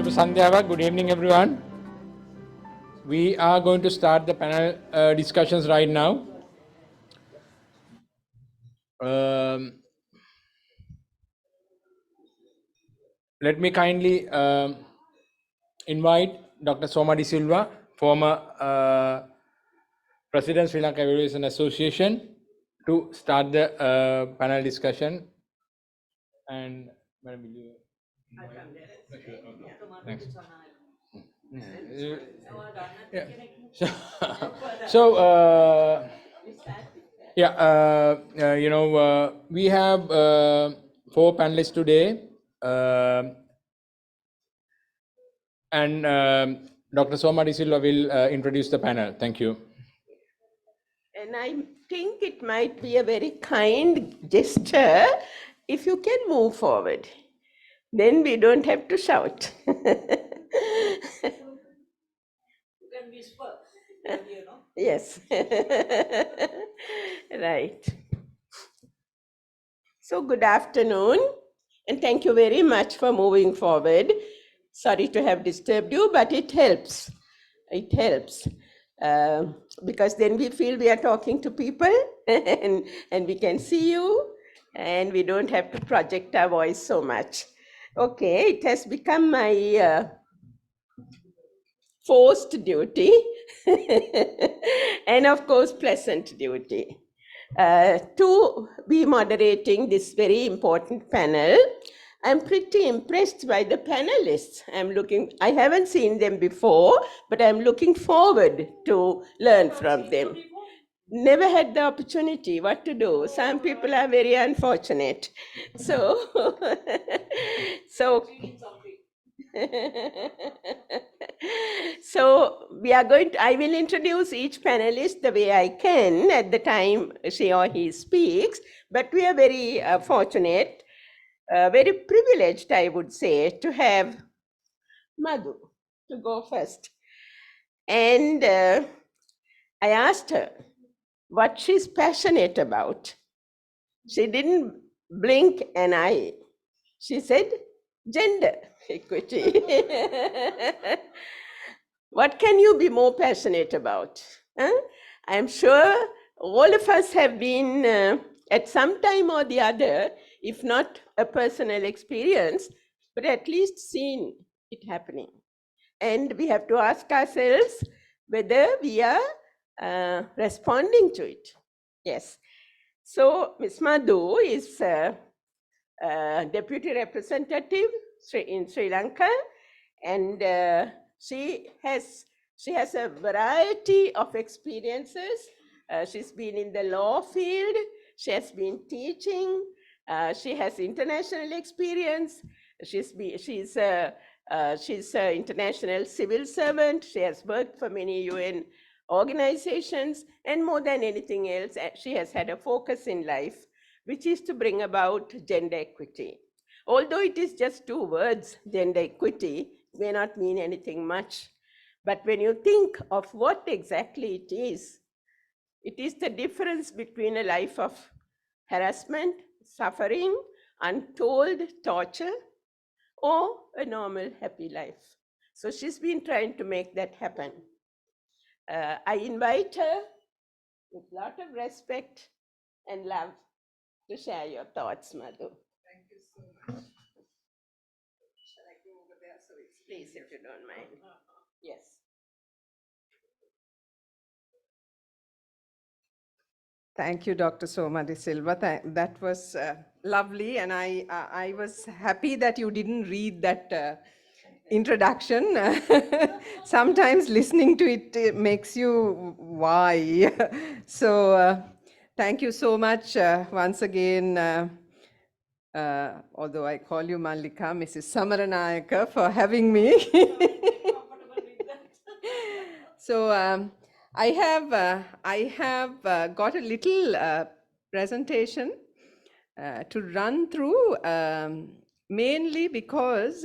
Shubha Sandhya, good evening everyone. We are going to start the panel discussions right now. Let me kindly invite Dr. Soma De Silva, former President Sri Lanka Evaluation Association, to start the panel discussion. And Madam, will you? Thanks. Yeah. So, we have 4 panelists today, and Dr. Soma De Silva will introduce the panel. Thank you. And I think it might be a very kind gesture if you can move forward. Then we don't have to shout. You can whisper, you know. Yes. Right. So good afternoon, and thank you very much for moving forward. Sorry to have disturbed you, but it helps. It helps. Because then we feel we are talking to people and we can see you and we don't have to project our voice so much. Okay, it has become my forced duty and of course pleasant duty to be moderating this very important panel. I'm pretty impressed by the panelists. I haven't seen them before, but I'm looking forward to learn from them. Never had the opportunity. What to do? Some people are very unfortunate. So, so I will introduce each panelist the way I can at the time she or he speaks, but we are very fortunate, very privileged, I would say, to have Madhu to go first. And I asked her what she's passionate about. She didn't blink an eye. She said, gender equity. What can you be more passionate about? I'm sure all of us have been at some time or the other, if not a personal experience, but at least seen it happening. And we have to ask ourselves whether we are responding to it. Yes. So Ms. Madhu is deputy representative in Sri Lanka, and she has a variety of experiences. She's been in the law field, she has been teaching, she has international experience, she's an international civil servant, she has worked for many UN organizations, and more than anything else, she has had a focus in life, which is to bring about gender equity. Although it is just 2 words, gender equity, it may not mean anything much. But when you think of what exactly it is the difference between a life of harassment, suffering, untold torture, or a normal, happy life. So she's been trying to make that happen. I invite her with a lot of respect and love to share your thoughts, Madhu. Thank you so much. Shall I go over there so it's Please, if you don't mind. Yes. Thank you, Dr. Soma De Silva. That was lovely, and I was happy that you didn't read that introduction. Sometimes listening to it makes you why. So thank you so much once again, although I call you Mallika, Mrs. Samaranayaka, for having me. So I have got a little presentation to run through, mainly because,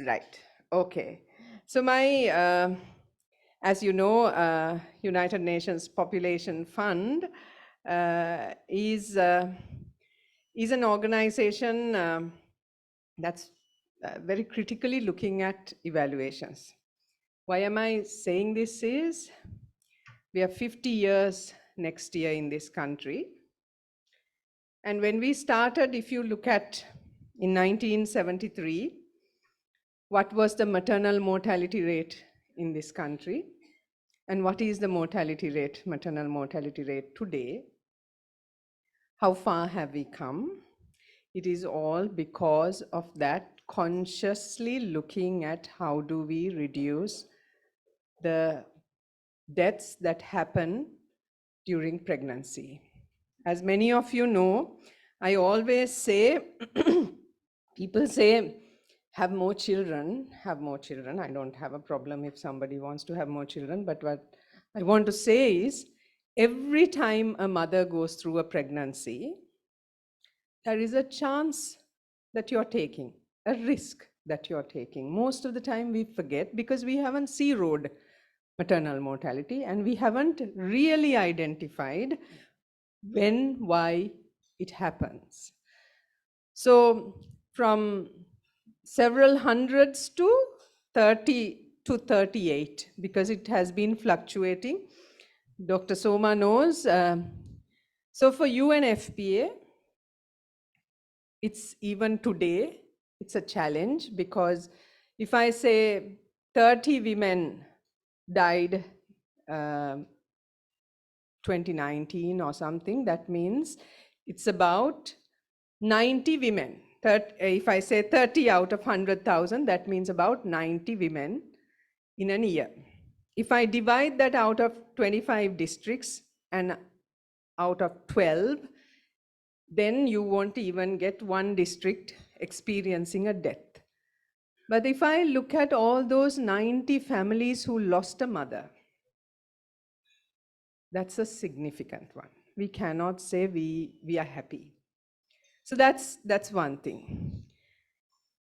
right, okay. So my, as you know, United Nations Population Fund is an organization that's very critically looking at evaluations. Why am I saying this is, we are 50 years next year in this country. And when we started, if you look at in 1973, what was the maternal mortality rate in this country? And what is the mortality rate, maternal mortality rate today? How far have we come? It is all because of that consciously looking at how do we reduce the deaths that happen during pregnancy. As many of you know, I always say, people say, have more children, have more children. I don't have a problem if somebody wants to have more children, but what I want to say is, every time a mother goes through a pregnancy, there is a chance that you're taking, a risk that you're taking. Most of the time we forget because we haven't zeroed maternal mortality and we haven't really identified when, why it happens. So from several hundreds to 30 to 38, because it has been fluctuating. Dr. Soma knows. So for UNFPA, it's even today, it's a challenge, because if I say 30 women died 2019 or something, that means it's about 90 women. If I say 30 out of 100,000, that means about 90 women in a year. If I divide that out of 25 districts and out of 12, then you won't even get one district experiencing a death. But if I look at all those 90 families who lost a mother, that's a significant one. We cannot say we are happy. So that's one thing.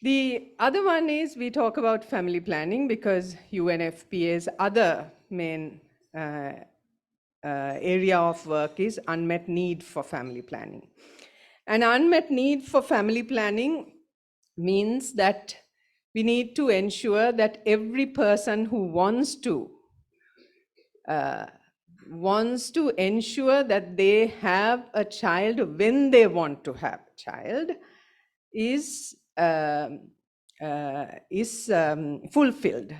The other one is, we talk about family planning because UNFPA's other main area of work is unmet need for family planning. An unmet need for family planning means that we need to ensure that every person who wants to ensure that they have a child when they want to have a child is fulfilled.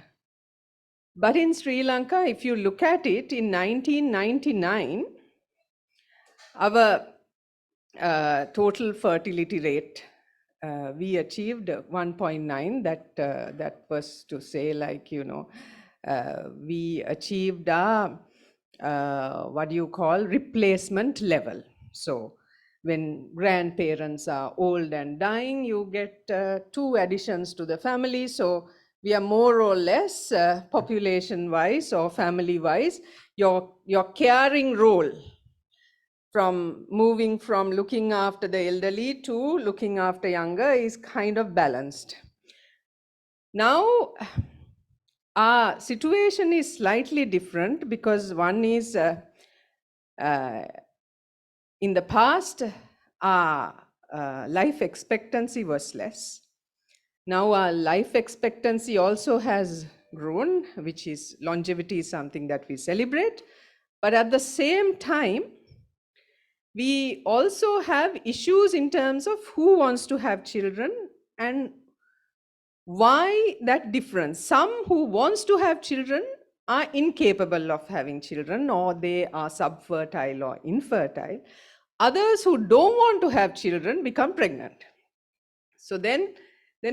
But in Sri Lanka, if you look at it, in 1999, our total fertility rate, we achieved 1.9. That was to say, like, you know, we achieved a what do you call, replacement level. So when grandparents are old and dying, you get 2 additions to the family. So we are more or less population-wise or family-wise, your caring role from moving from looking after the elderly to looking after younger is kind of balanced. Now, our situation is slightly different because one is in the past, our life expectancy was less. Now our life expectancy also has grown, which is longevity is something that we celebrate. But at the same time, we also have issues in terms of who wants to have children and why that difference. Some who wants to have children are incapable of having children, or they are subfertile or infertile. Others who don't want to have children become pregnant. So then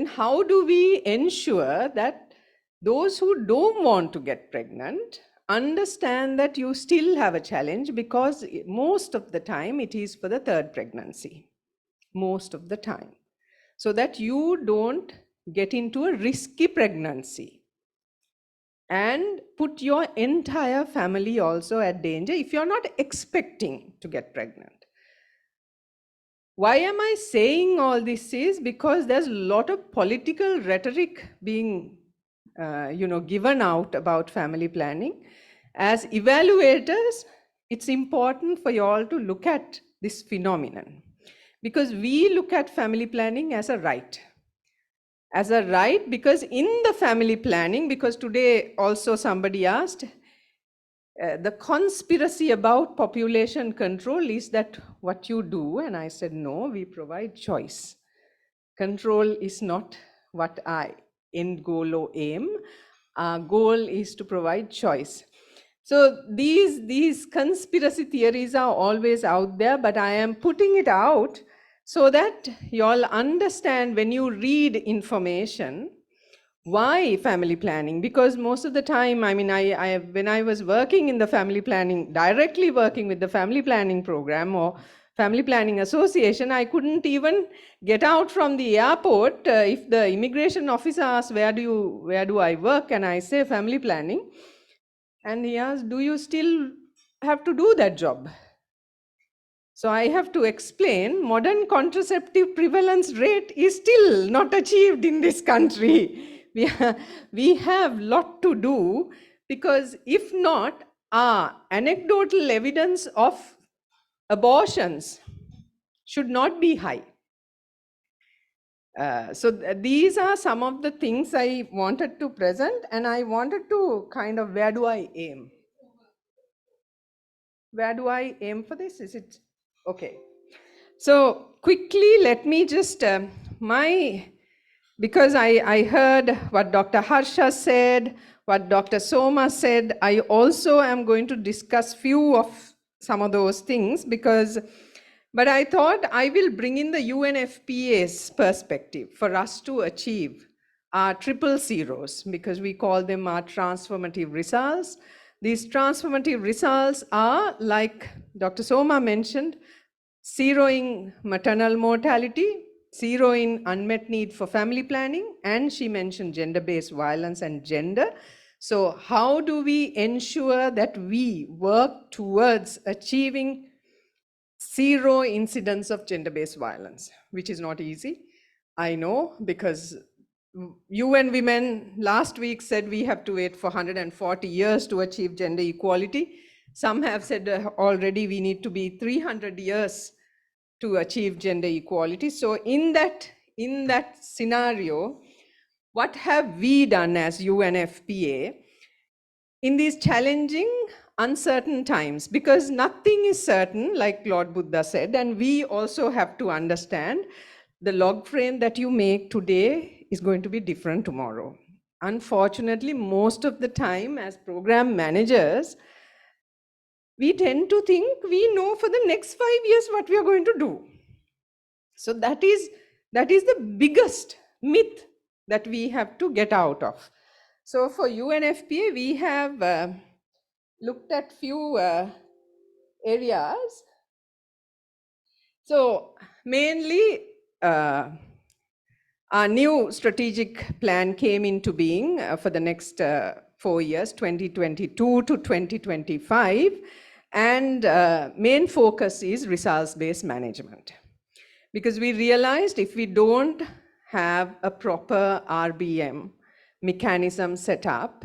how do we ensure that those who don't want to get pregnant understand that you still have a challenge, because most of the time it is for the 3rd pregnancy, most of the time, so that you don't get into a risky pregnancy and put your entire family also at danger if you're not expecting to get pregnant. Why am I saying all this is because there's a lot of political rhetoric being given out about family planning. As evaluators, it's important for you all to look at this phenomenon, because we look at family planning as a right. as a right, because in the family planning, because today also somebody asked, the conspiracy about population control is that what you do, and I said, no, we provide choice. Control is not what I end goal or aim. Our goal is to provide choice. So these conspiracy theories are always out there, but I am putting it out so that you all understand when you read information, why family planning? Because most of the time, I mean, when I was working in the family planning, directly working with the family planning program or family planning association, I couldn't even get out from the airport. If the immigration officer asks, where do I work? And I say family planning. And he asked, do you still have to do that job? So I have to explain, modern contraceptive prevalence rate is still not achieved in this country. We have lot to do, because if not, anecdotal evidence of abortions should not be high. These are some of the things I wanted to present, and I wanted to kind of, where do I aim? Where do I aim for this? Is it okay? So quickly, let me just, because I heard what Dr. Harsha said, what Dr. Soma said, I also am going to discuss few of some of those things, but I thought I will bring in the UNFPA's perspective for us to achieve our triple zeros, because we call them our transformative results. These transformative results are, like Dr. Soma mentioned, zeroing maternal mortality, zeroing unmet need for family planning, and she mentioned gender-based violence and gender. So how do we ensure that we work towards achieving zero incidence of gender-based violence, which is not easy, I know, because UN Women last week said we have to wait for 140 years to achieve gender equality. Some have said already we need to be 300 years to achieve gender equality. So in that scenario, what have we done as UNFPA in these challenging, uncertain times? Because nothing is certain, like Lord Buddha said, and we also have to understand the log frame that you make today is going to be different tomorrow. Unfortunately, most of the time as program managers, we tend to think we know for the next 5 years what we are going to do. So that is the biggest myth that we have to get out of. So for UNFPA, we have looked at few areas. So mainly, our new strategic plan came into being for the next 4 years, 2022 to 2025. And main focus is results-based management. Because we realized if we don't have a proper RBM mechanism set up,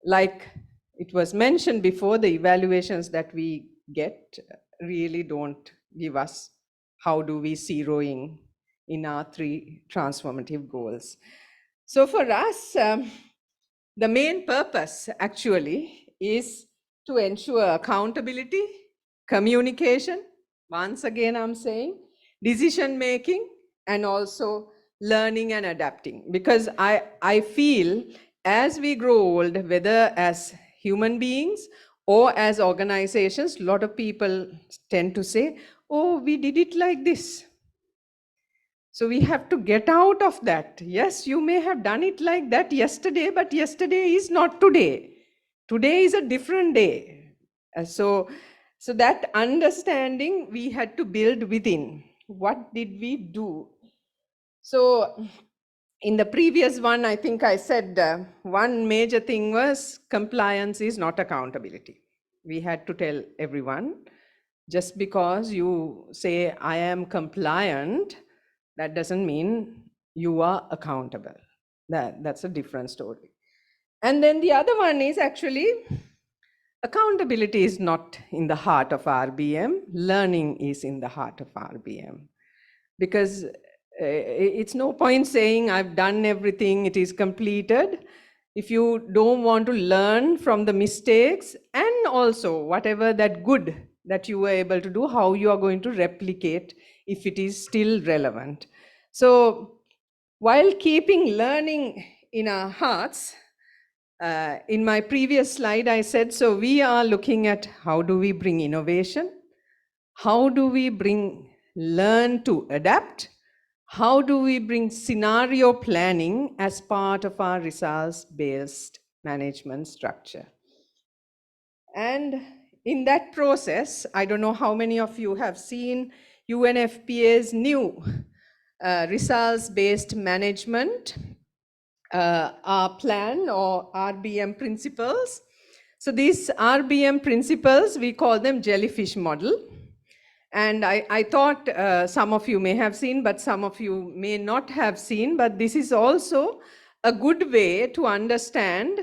like it was mentioned before, the evaluations that we get really don't give us how do we zero in our 3 transformative goals. So for us, the main purpose actually is to ensure accountability, communication, once again I'm saying, decision making, and also learning and adapting. Because I feel as we grow old, whether as human beings or as organizations, a lot of people tend to say, oh, we did it like this. So we have to get out of that. Yes, you may have done it like that yesterday, but yesterday is not today. Today is a different day. So that understanding we had to build within. What did we do? So in the previous one, I think I said one major thing was compliance is not accountability. We had to tell everyone, just because you say I am compliant, that doesn't mean you are accountable. That's a different story. And then the other one is actually accountability is not in the heart of RBM. Learning is in the heart of RBM. Because it's no point saying I've done everything, it is completed, if you don't want to learn from the mistakes, and also whatever that good that you were able to do, how you are going to replicate if it is still relevant. So while keeping learning in our hearts, in my previous slide I said, so we are looking at how do we bring innovation, how do we bring learn to adapt, how do we bring scenario planning as part of our results-based management structure. And in that process, I don't know how many of you have seen UNFPA's new results-based management plan or RBM principles. So these RBM principles, we call them jellyfish model. And I thought some of you may have seen, but some of you may not have seen, but this is also a good way to understand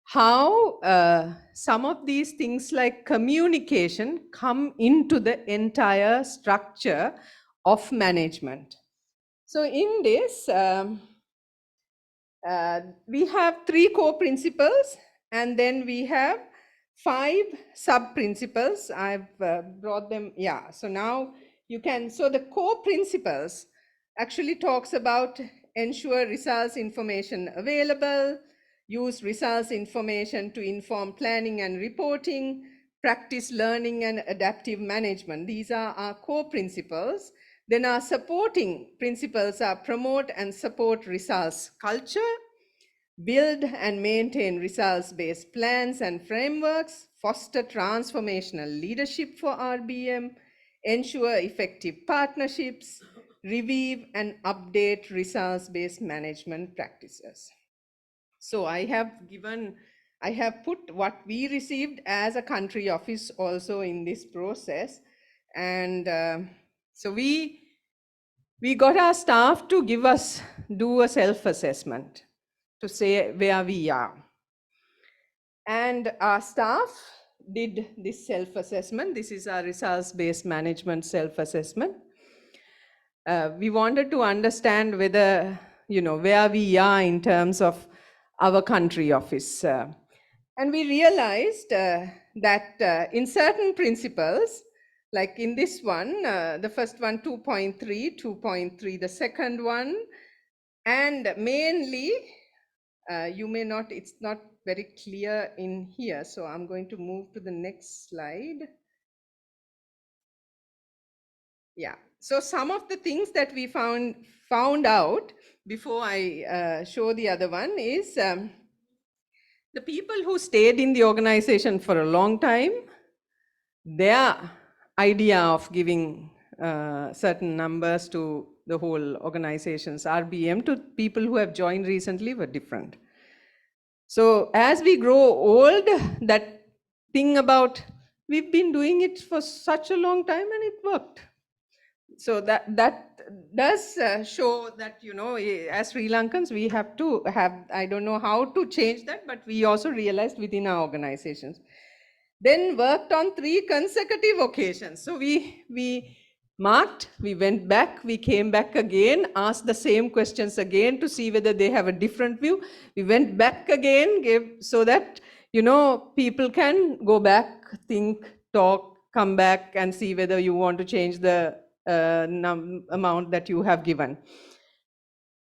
how some of these things like communication come into the entire structure of management. So in this, we have 3 core principles, and then we have 5 sub-principles. I've brought them, yeah. So now you can, so the core principles actually talks about ensure results information available, use results information to inform planning and reporting, practice learning and adaptive management. These are our core principles. Then our supporting principles are promote and support results culture, build and maintain results-based plans and frameworks, foster transformational leadership for RBM, ensure effective partnerships, review and update results-based management practices. So I have put what we received as a country office also in this process. And so we got our staff to do a self-assessment to say where we are. And our staff did this self-assessment. This is our results-based management self-assessment. We wanted to understand whether, where we are in terms of our country office. And we realized that in certain principles, like in this one, the first one, 2.3, 2.3, the second one, and mainly, you may not, it's not very clear in here. So I'm going to move to the next slide. Yeah, so some of the things that we found out before I show the other one is the people who stayed in the organization for a long time, their idea of giving certain numbers to the whole organization's RBM to people who have joined recently were different. So as we grow old, that thing about we've been doing it for such a long time and it worked. So that does show that, as Sri Lankans, we have to have, I don't know how to change that, but we also realized within our organizations. Then worked on 3 consecutive occasions. So we marked, we went back, we came back again, asked the same questions again to see whether they have a different view. We went back again, so that, people can go back, think, talk, come back and see whether you want to change the amount that you have given.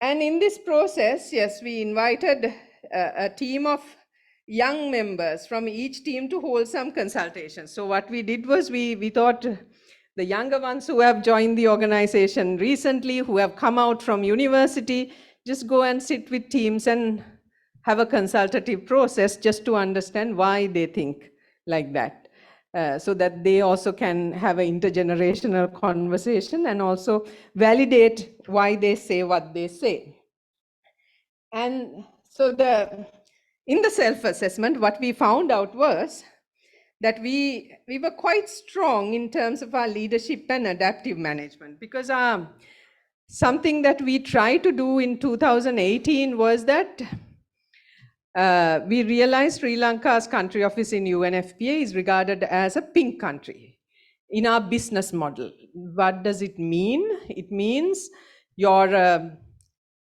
And in this process, yes, we invited a team of young members from each team to hold some consultations. So what we did was we thought the younger ones who have joined the organization recently, who have come out from university, just go and sit with teams and have a consultative process just to understand why they think like that. So that they also can have an intergenerational conversation and also validate why they say what they say. And so in the self-assessment, what we found out was that we were quite strong in terms of our leadership and adaptive management, because something that we tried to do in 2018 was that we realized Sri Lanka's country office in UNFPA is regarded as a pink country in our business model. What does it mean? It means you're a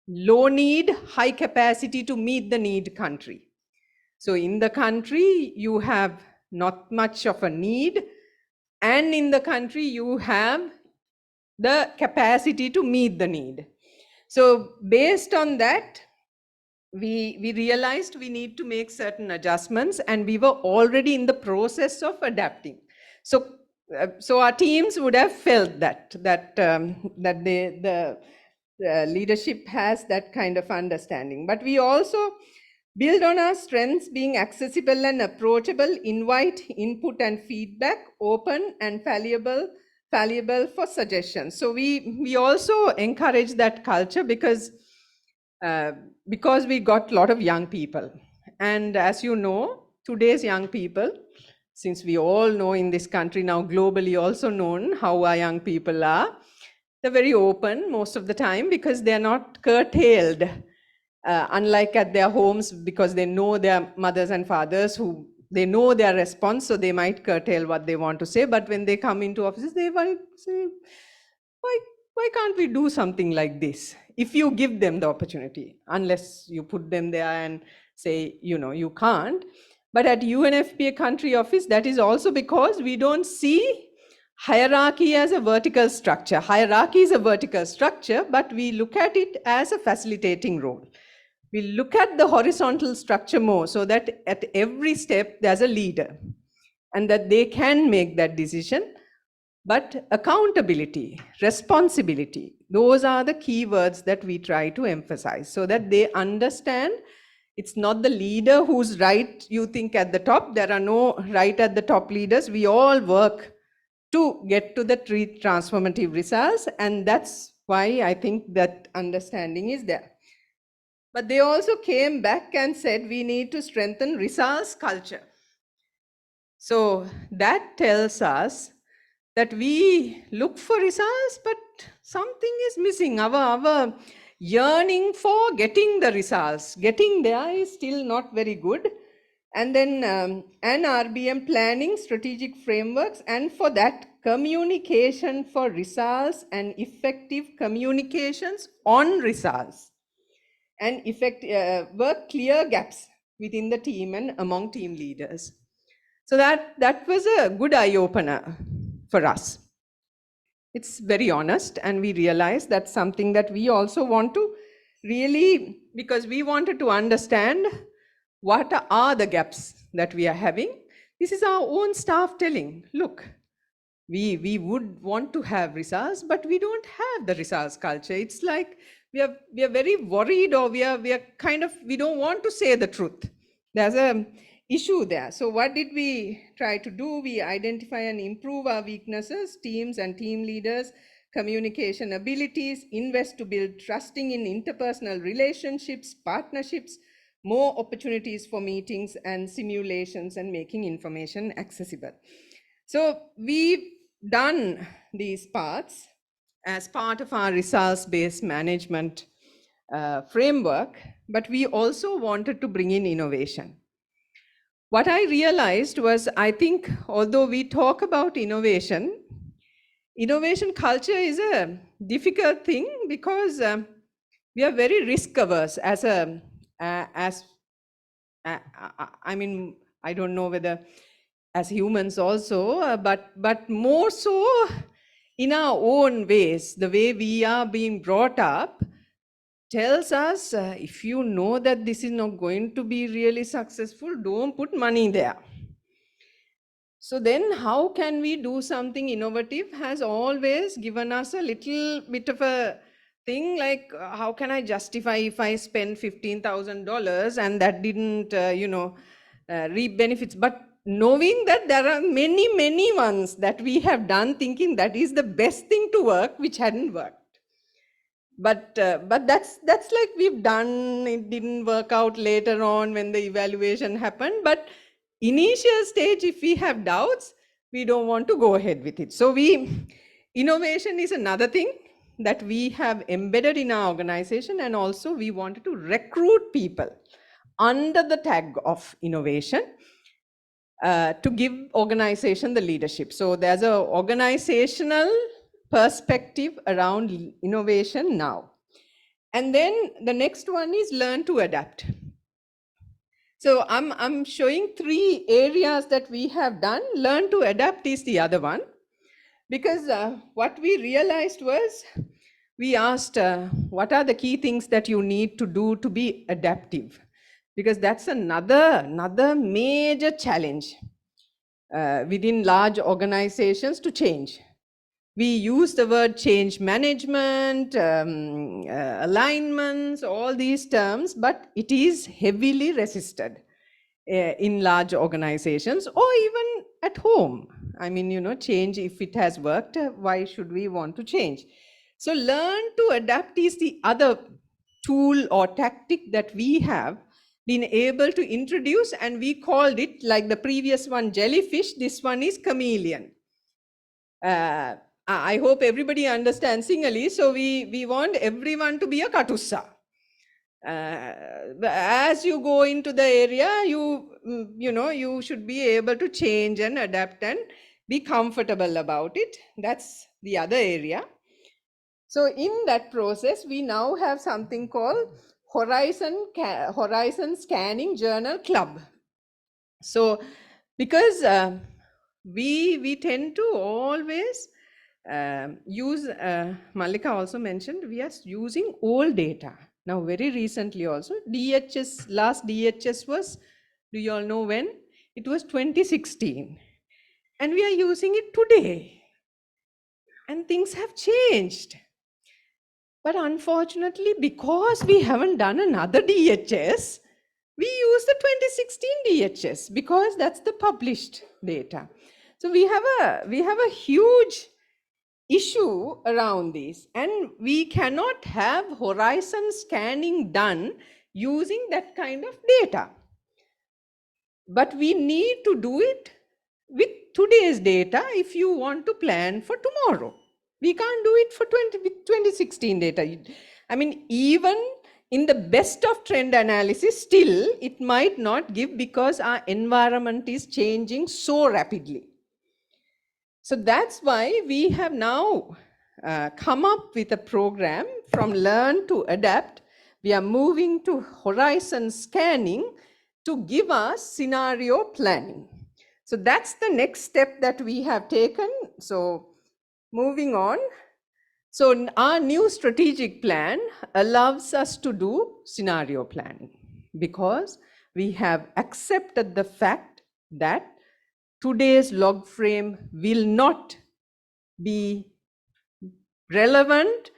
low need, high capacity to meet the need country. So in the country, you have not much of a need, and in the country, you have the capacity to meet the need. So based on that, we realized we need to make certain adjustments, and we were already in the process of adapting. So our teams would have felt that the leadership has that kind of understanding. But we also build on our strengths, being accessible and approachable, invite input and feedback, open and fallible for suggestions. So we also encourage that culture because we got a lot of young people. And as you know, today's young people, since we all know in this country now, globally also known how our young people are, they're very open most of the time because they're not curtailed, unlike at their homes, because they know their mothers and fathers who they know their response, so they might curtail what they want to say. But when they come into offices, they might say, why can't we do something like this? If you give them the opportunity, unless you put them there and say, you can't. But at UNFPA country office, that is also because we don't see hierarchy as a vertical structure. Hierarchy is a vertical structure, but we look at it as a facilitating role. We look at the horizontal structure more, so that at every step there's a leader and that they can make that decision. But accountability, responsibility, those are the key words that we try to emphasize, so that they understand it's not the leader who's right, you think, at the top. There are no right at the top leaders. We all work to get to the transformative results, and that's why I think that understanding is there. But they also came back and said we need to strengthen results culture. So that tells us that we look for results, but something is missing. Our yearning for getting the results, getting there is still not very good. And then an RBM planning, strategic frameworks, and for that, communication for results and effective communications on results, and work clear gaps within the team and among team leaders. So that was a good eye-opener for us. It's very honest, and we realized that's something that we also want to really, because we wanted to understand what are the gaps that we are having. This is our own staff telling, look, we would want to have results, but we don't have the results culture. It's like we are very worried, or we don't want to say the truth. There's a issue there. So what did we try to do? We identify and improve our weaknesses, teams and team leaders, communication abilities, invest to build trusting in interpersonal relationships, partnerships, more opportunities for meetings and simulations, and making information accessible. So we've done these parts as part of our results-based management framework, but we also wanted to bring in innovation. What I realized was, I think, although we talk about innovation culture is a difficult thing because we are very risk averse I mean, I don't know whether as humans also, but more so in our own ways. The way we are being brought up tells us, if you know that this is not going to be really successful, don't put money there. So then how can we do something innovative has always given us a little bit of a thing, like how can I justify if I spend $15,000 and that didn't, reap benefits. But knowing that there are many, many ones that we have done thinking that is the best thing to work, which hadn't worked. But that's like we've done, it didn't work out later on when the evaluation happened. But initial stage, if we have doubts, we don't want to go ahead with it. So innovation is another thing that we have embedded in our organization, and also we wanted to recruit people under the tag of innovation to give organization the leadership. So there's a organizational perspective around innovation now. And then the next one is learn to adapt. So I'm showing 3 areas that we have done. Learn to adapt is the other one, because what we realized was, we asked, what are the key things that you need to do to be adaptive? Because that's another major challenge within large organizations to change. We use the word change management, alignments, all these terms, but it is heavily resisted in large organizations or even at home. I mean, you know, change, if it has worked, why should we want to change? So learn to adapt is the other tool or tactic that we have been able to introduce, and we called it, like the previous one, jellyfish, this one is chameleon. I hope everybody understands Sinhalese, so we want everyone to be a katussa. As you go into the area, you should be able to change and adapt and be comfortable about it. That's the other area. So in that process, we now have something called Horizon Scanning Journal Club. So because we tend to always use, Malika also mentioned, we are using old data. Now very recently also, DHS, last DHS was, do you all know when? It was 2016. And we are using it today. And things have changed. But unfortunately, because we haven't done another DHS, we use the 2016 DHS because that's the published data. So we have a huge issue around this, and we cannot have horizon scanning done using that kind of data. But we need to do it with today's data if you want to plan for tomorrow. We can't do it with 2016 data. I mean, even in the best of trend analysis, still it might not give because our environment is changing so rapidly. So that's why we have now come up with a program from Learn to Adapt. We are moving to horizon scanning to give us scenario planning. So that's the next step that we have taken. So moving on. So our new strategic plan allows us to do scenario planning because we have accepted the fact that today's log frame will not be relevant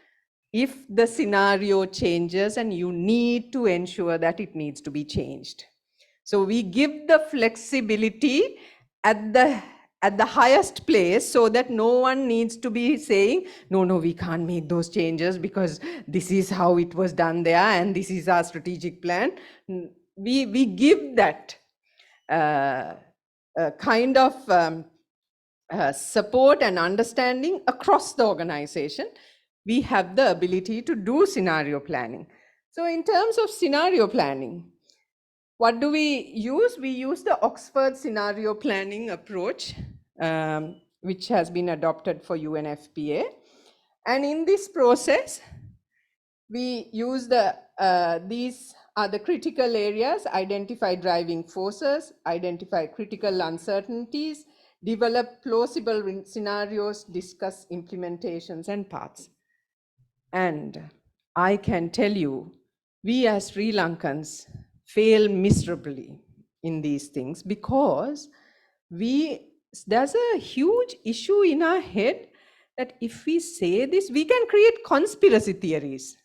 if the scenario changes, and you need to ensure that it needs to be changed. So we give the flexibility at the highest place so that no one needs to be saying, no, we can't make those changes because this is how it was done there and this is our strategic plan. We give that kind of support and understanding across the organization. We have the ability to do scenario planning. So in terms of scenario planning, what do we use? We use the Oxford scenario planning approach, which has been adopted for UNFPA. And in this process, we use these are the critical areas: identify driving forces, identify critical uncertainties, develop plausible scenarios, discuss implementations and paths. And I can tell you, we as Sri Lankans fail miserably in these things because there's a huge issue in our head that if we say this, we can create conspiracy theories.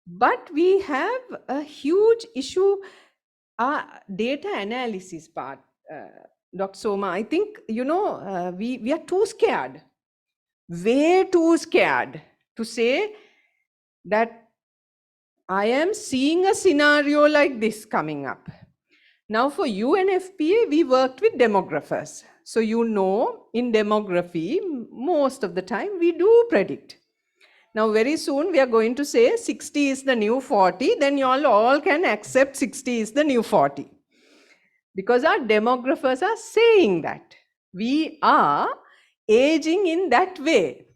But we have a huge issue, our data analysis part. Dr. Soma, I think, we are too scared, way too scared to say that I am seeing a scenario like this coming up. Now for UNFPA, we worked with demographers. So in demography, most of the time we do predict. Now very soon we are going to say 60 is the new 40, then you all can accept 60 is the new 40. Because our demographers are saying that we are aging in that way.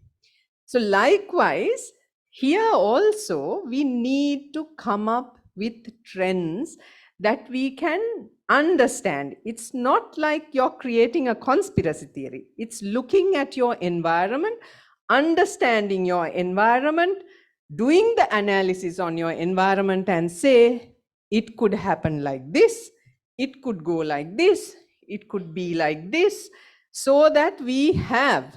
So likewise, here also we need to come up with trends that we can understand. It's not like you're creating a conspiracy theory. It's looking at your environment, understanding your environment, doing the analysis on your environment and say, it could happen like this, it could go like this, it could be like this, so that we have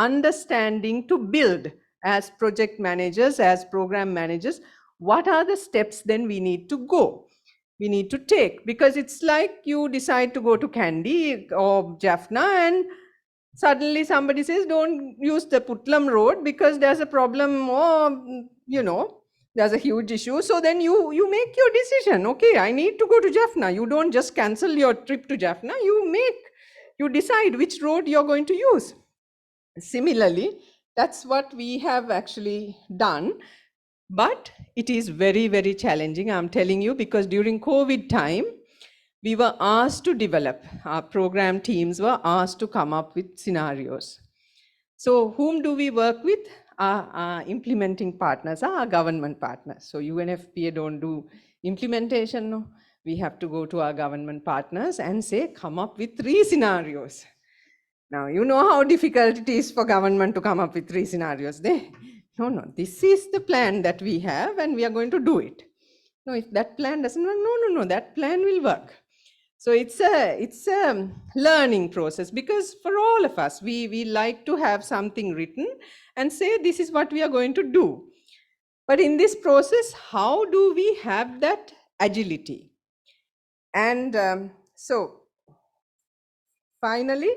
understanding to build as project managers, as program managers, what are the steps then we need to go, we need to take. Because it's like you decide to go to Kandy or Jaffna and suddenly somebody says, don't use the Putlam road because there's a problem, or, you know, there's a huge issue. So then you make your decision. Okay, I need to go to Jaffna. You don't just cancel your trip to Jaffna. You decide which road you're going to use. Similarly, that's what we have actually done. But it is very, very challenging, I'm telling you, because during COVID time, we were asked to develop, our program teams were asked to come up with scenarios. So whom do we work with? Our implementing partners are our government partners. So UNFPA don't do implementation. No. We have to go to our government partners and say, come up with 3 scenarios. Now, you know how difficult it is for government to come up with 3 scenarios. No, this is the plan that we have and we are going to do it. No, if that plan doesn't work, no, that plan will work. So it's a learning process, because for all of us, we like to have something written and say, this is what we are going to do. But in this process, how do we have that agility? And so finally,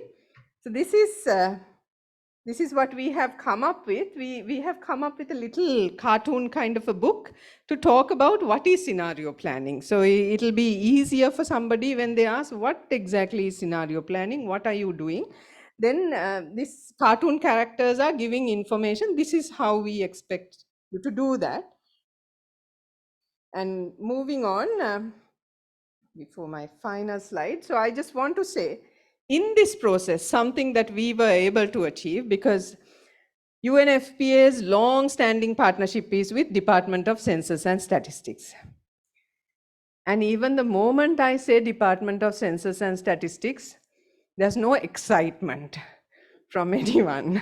so this is what we have come up with. We have come up with a little cartoon kind of a book to talk about what is scenario planning. So it'll be easier for somebody when they ask, what exactly is scenario planning? What are you doing? Then these cartoon characters are giving information. This is how we expect you to do that. And moving on, before my final slide. So I just want to say, in this process, something that we were able to achieve, because UNFPA's long-standing partnership is with Department of Census and Statistics. And even the moment I say Department of Census and Statistics, there's no excitement from anyone.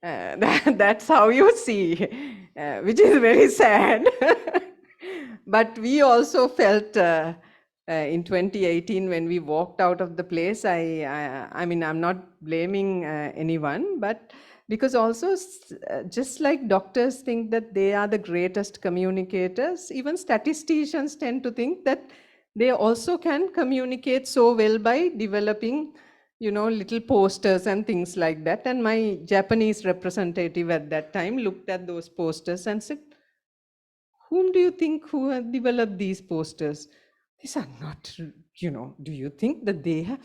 That's how you see, which is very sad. But we also felt in 2018, when we walked out of the place, I mean, I'm not blaming anyone, but because also just like doctors think that they are the greatest communicators, even statisticians tend to think that they also can communicate so well by developing, you know, little posters and things like that. And my Japanese representative at that time looked at those posters and said, whom do you think who have developed these posters? These are not, you know, do you think that they have,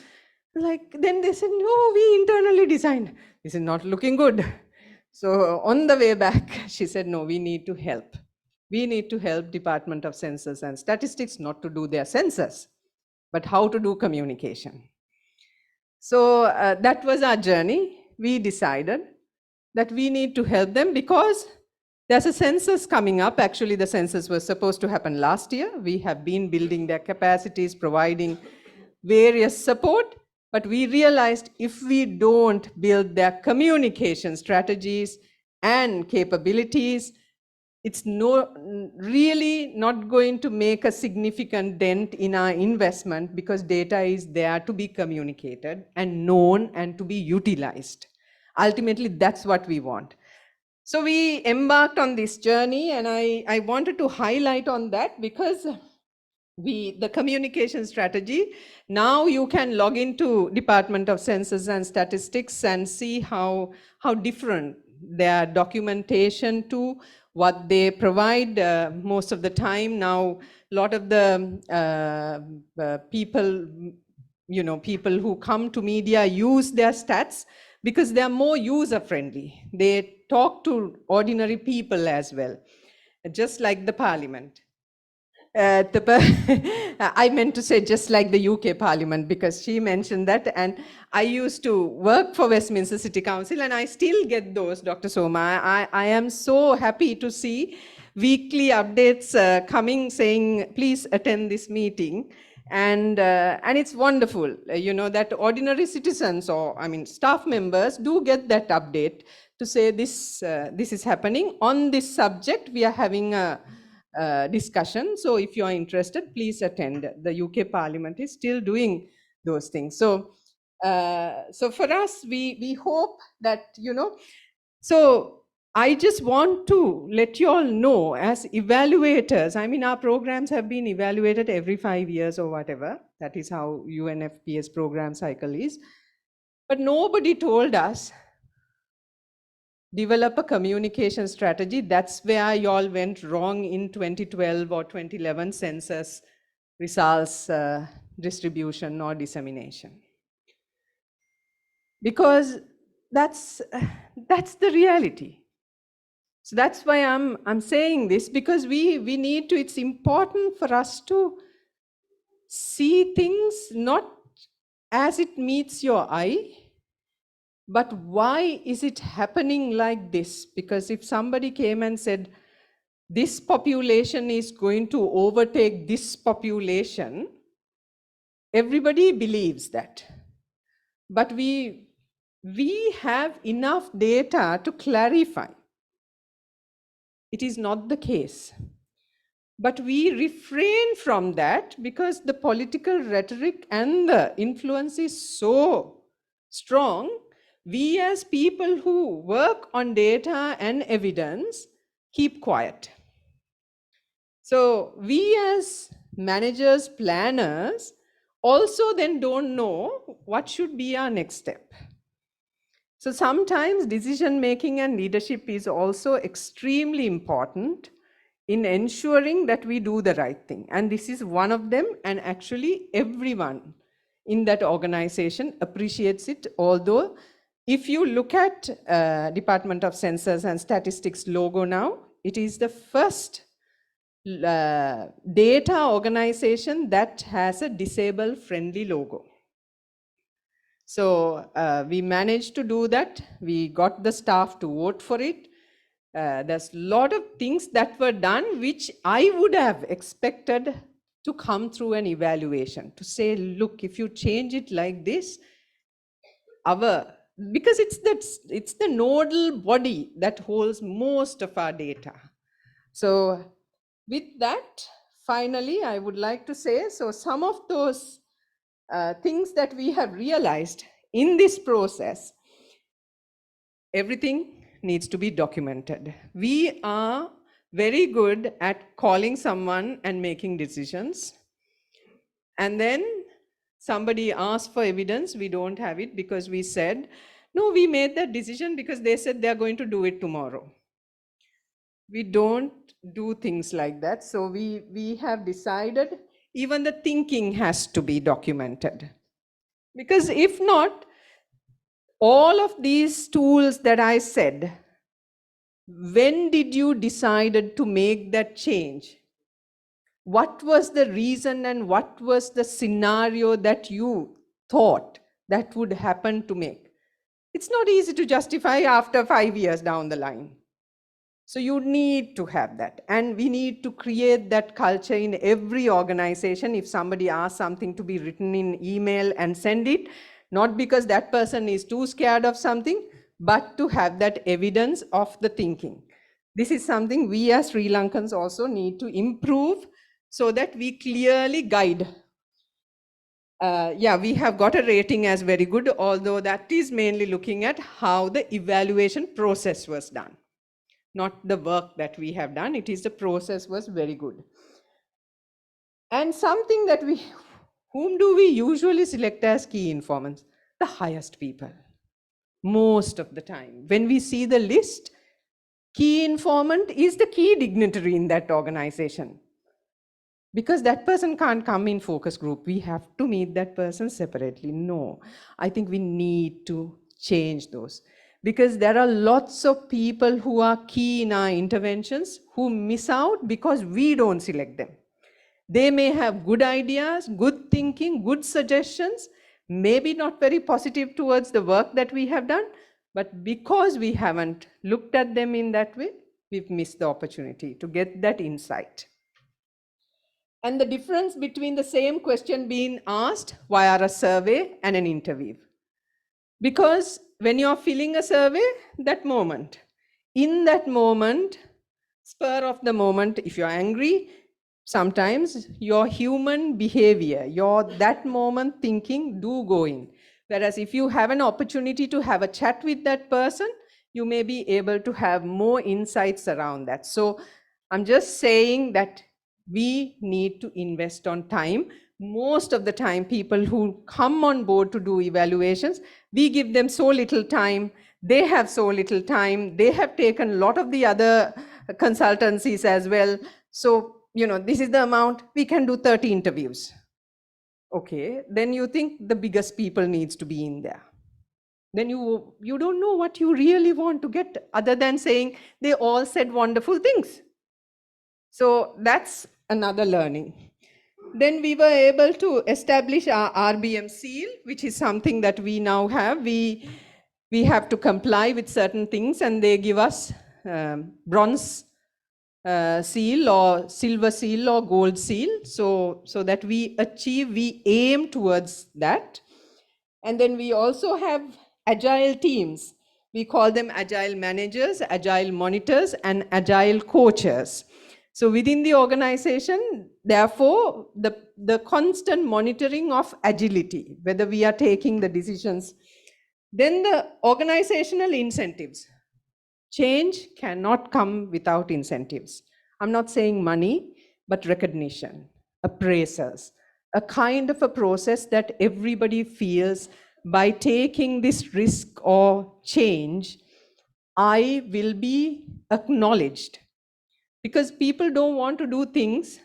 like, then they said, no, we internally designed. This is not looking good. So on the way back, she said, no, we need to help. We need to help Department of Census and Statistics not to do their census, but how to do communication. So that was our journey. We decided that we need to help them because there's a census coming up. Actually, the census was supposed to happen last year. We have been building their capacities, providing various support, but we realized if we don't build their communication strategies and capabilities, it's really not going to make a significant dent in our investment, because data is there to be communicated and known and to be utilized. Ultimately, that's what we want. So we embarked on this journey, and I wanted to highlight on that because the communication strategy, now you can log into Department of Census and Statistics and see how different their documentation to what they provide most of the time. Now, a lot of the people, you know, people who come to media use their stats because they are more user-friendly. They talk to ordinary people as well, just like the parliament. I meant to say just like the UK Parliament, because she mentioned that, and I used to work for Westminster City Council, and I still get those, Dr. Soma. I am so happy to see weekly updates coming saying, please attend this meeting. And it's wonderful, you know, that ordinary citizens, or I mean staff members, do get that update to say this is happening on this subject. We are having a discussion. So if you are interested, please attend. The UK Parliament is still doing those things. So so for us, we hope that, you know, so I just want to let you all know, as evaluators, I mean, our programs have been evaluated every 5 years or whatever. That is how UNFPA's program cycle is. But nobody told us, develop a communication strategy. That's where y'all went wrong in 2012 or 2011 census results distribution or dissemination. Because that's the reality. So that's why I'm saying this, because we need to, it's important for us to see things not as it meets your eye, but why is it happening like this? Because if somebody came and said, this population is going to overtake this population, everybody believes that. But we have enough data to clarify. It is not the case. But we refrain from that because the political rhetoric and the influence is so strong. We as people who work on data and evidence keep quiet. So we as managers, planners, also then don't know what should be our next step. So sometimes decision making and leadership is also extremely important in ensuring that we do the right thing. And this is one of them, and actually everyone in that organization appreciates it. Although if you look at Department of Census and Statistics logo now, it is the first data organization that has a disabled friendly logo. So we managed to do that. We got the staff to vote for it. There's a lot of things that were done which I would have expected to come through an evaluation, to say, look, if you change it like this, because it's the nodal body that holds most of our data. So with that, finally, I would like to say, so some of those things that we have realized in this process, everything needs to be documented. We are very good at calling someone and making decisions. And then somebody asks for evidence, we don't have it because we said, no, we made that decision because they said they're going to do it tomorrow. We don't do things like that. So we have decided even the thinking has to be documented. Because if not, all of these tools that I said, when did you decide to make that change? What was the reason and what was the scenario that you thought that would happen to make? It's not easy to justify after 5 years down the line. So you need to have that. And we need to create that culture in every organization. If somebody asks something to be written in email and send it, not because that person is too scared of something, but to have that evidence of the thinking. This is something we as Sri Lankans also need to improve so that we clearly guide. Yeah, we have got a rating as very good, although that is mainly looking at how the evaluation process was done. Not the work that we have done, it is the process was very good. And something that whom do we usually select as key informants? The highest people, most of the time. When we see the list, key informant is the key dignitary in that organization. Because that person can't come in focus group. We have to meet that person separately. No, I think we need to change those. Because there are lots of people who are key in our interventions who miss out because we don't select them. They may have good ideas, good thinking, good suggestions, maybe not very positive towards the work that we have done, but because we haven't looked at them in that way, we've missed the opportunity to get that insight. And the difference between the same question being asked via a survey and an interview. Because when you're filling a survey, in that moment, spur of the moment, if you're angry, sometimes your human behavior, your that moment thinking do go in. Whereas if you have an opportunity to have a chat with that person, you may be able to have more insights around that. So I'm just saying that we need to invest on time. Most of the time, people who come on board to do evaluations, we give them so little time, they have so little time, they have taken a lot of the other consultancies as well. So, this is the amount, we can do 30 interviews. Okay, then you think the biggest people needs to be in there. Then you don't know what you really want to get other than saying they all said wonderful things. So that's another learning. Then we were able to establish our RBM seal, which is something that we now have. We have to comply with certain things, and they give us bronze seal or silver seal or gold seal, so that we aim towards that. And then we also have agile teams. We call them agile managers, agile monitors, and agile coaches. So within the organization, therefore, the constant monitoring of agility, whether we are taking the decisions. Then the organizational incentives. Change cannot come without incentives. I'm not saying money, but recognition, appraisals, a kind of a process that everybody feels by taking this risk or change, I will be acknowledged. Because people don't want to do things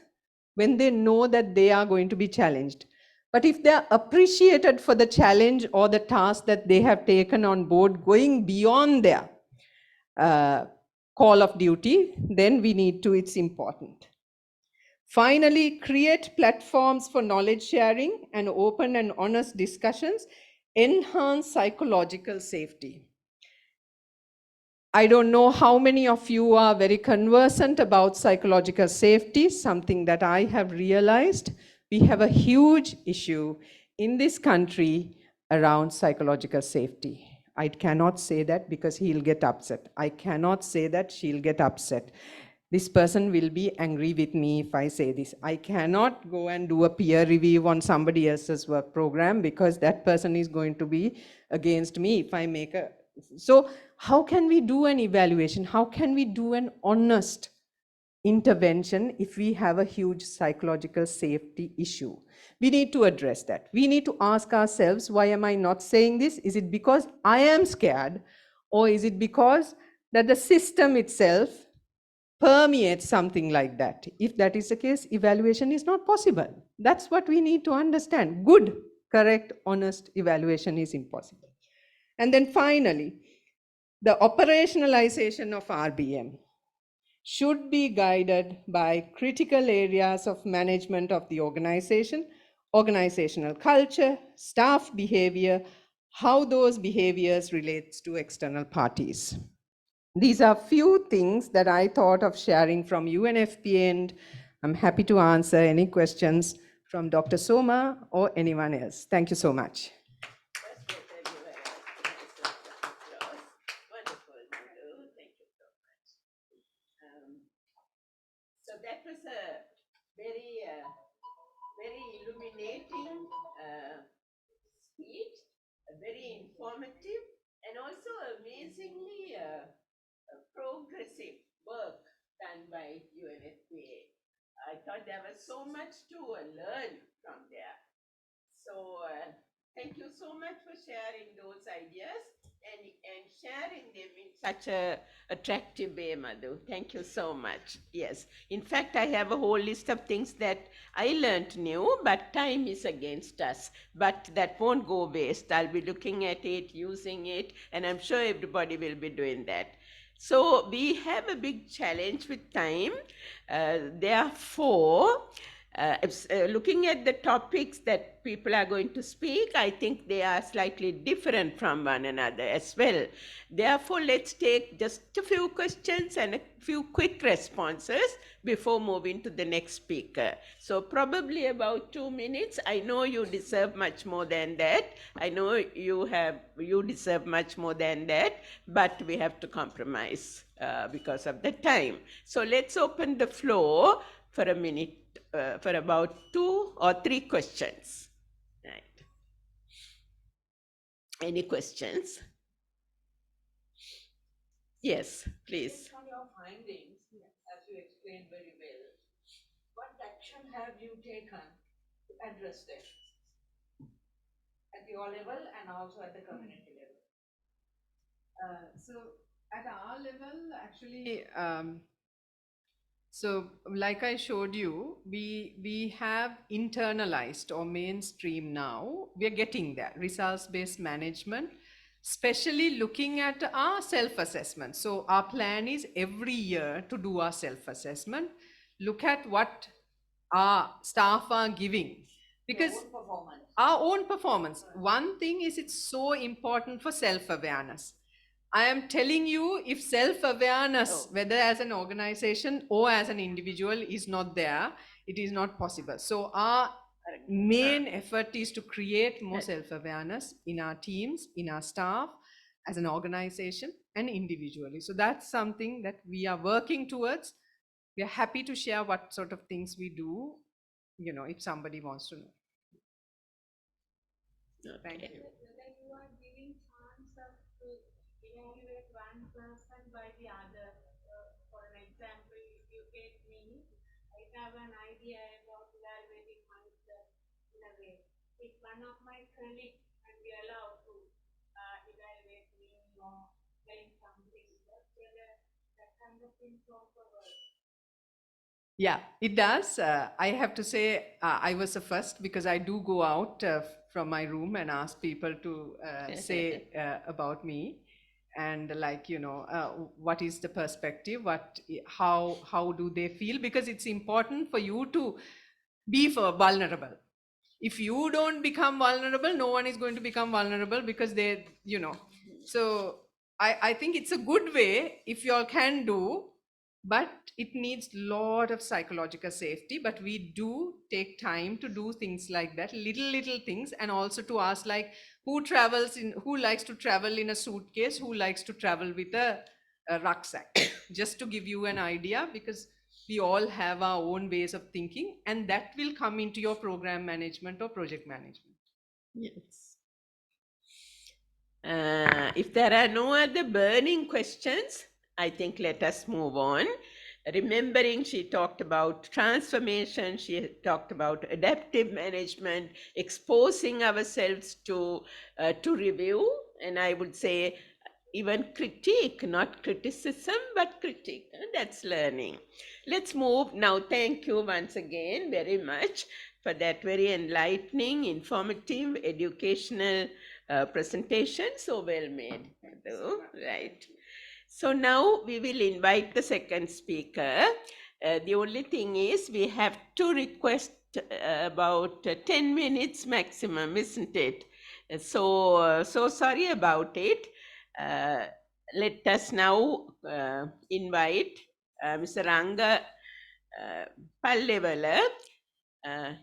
when they know that they are going to be challenged. But if they're appreciated for the challenge or the task that they have taken on board, going beyond their call of duty, then it's important. Finally, create platforms for knowledge sharing and open and honest discussions, enhance psychological safety. I don't know how many of you are very conversant about psychological safety, something that I have realized. We have a huge issue in this country around psychological safety. I cannot say that because he'll get upset. I cannot say that, she'll get upset. This person will be angry with me if I say this. I cannot go and do a peer review on somebody else's work program because that person is going to be against me if I make a... So how can we do an evaluation? How can we do an honest intervention if we have a huge psychological safety issue? We need to address that. We need to ask ourselves, why am I not saying this? Is it because I am scared, or is it because that the system itself permeates something like that? If that is the case, evaluation is not possible. That's what we need to understand. Good, correct, honest evaluation is impossible. And then finally, the operationalization of RBM should be guided by critical areas of management of the organization, organizational culture, staff behavior, how those behaviors relates to external parties. These are few things that I thought of sharing from UNFPA, and I'm happy to answer any questions from Dr. Soma or anyone else. Thank you so much. So that was a very illuminating speech, very informative, and also amazingly progressive work done by UNFPA. I thought there was so much to learn from there. So thank you so much for sharing those ideas and sharing them in such a attractive way, Madhu. Thank you so much. Yes. In fact, I have a whole list of things that I learned new, but time is against us. But that won't go waste. I'll be looking at it, using it, and I'm sure everybody will be doing that. So we have a big challenge with time. Therefore, Looking at the topics that people are going to speak, I think they are slightly different from one another as well. Therefore, let's take just a few questions and a few quick responses before moving to the next speaker. So probably about 2 minutes. I know you deserve much more than that. I know you deserve much more than that, but we have to compromise because of the time. So let's open the floor for a minute, for about 2 or 3 questions. Right. Any questions? Yes, please. Based on your findings, as you explained very well, what action have you taken to address them at your level and also at the community level? So at our level, actually, so like I showed you, we have internalized or mainstream now. We are getting there, results-based management, especially looking at our self-assessment. So our plan is every year to do our self-assessment, look at what our staff are giving. Because our own performance. One thing is it's so important for self-awareness. I am telling you, if self-awareness, whether as an organization or as an individual, is not there, it is not possible. So our main effort is to create more self-awareness in our teams, in our staff, as an organization and individually. So that's something that we are working towards. We are happy to share what sort of things we do, if somebody wants to know. Thank you. Like you are giving chance to evaluate one person by the other. For an example, if you take me, I have an idea about evaluating myself in a way. If one of my colleagues can be allowed to evaluate me or claim something, whether that kind of thing also works. Yeah, it does. I have to say I was the first because I do go out from my room and ask people to say about me and what is the perspective, how do they feel, because it's important for you to be vulnerable. If you don't become vulnerable, no one is going to become vulnerable because so I think it's a good way if you all can do, but it needs a lot of psychological safety. But we do take time to do things like that, little things, and also to ask who likes to travel in a suitcase, who likes to travel with a rucksack, just to give you an idea, because we all have our own ways of thinking, and that will come into your program management or project management. Yes. If there are no other burning questions, I think let us move on. Remembering she talked about transformation, she talked about adaptive management, exposing ourselves to review, and I would say even critique, not criticism, but critique. That's learning. Let's move now. Thank you once again very much for that very enlightening, informative, educational presentation. So well made. Right. So now we will invite the second speaker. The only thing is we have to request about 10 minutes maximum, isn't it? So sorry about it. Let us now invite Mr. Ranga Pallevala.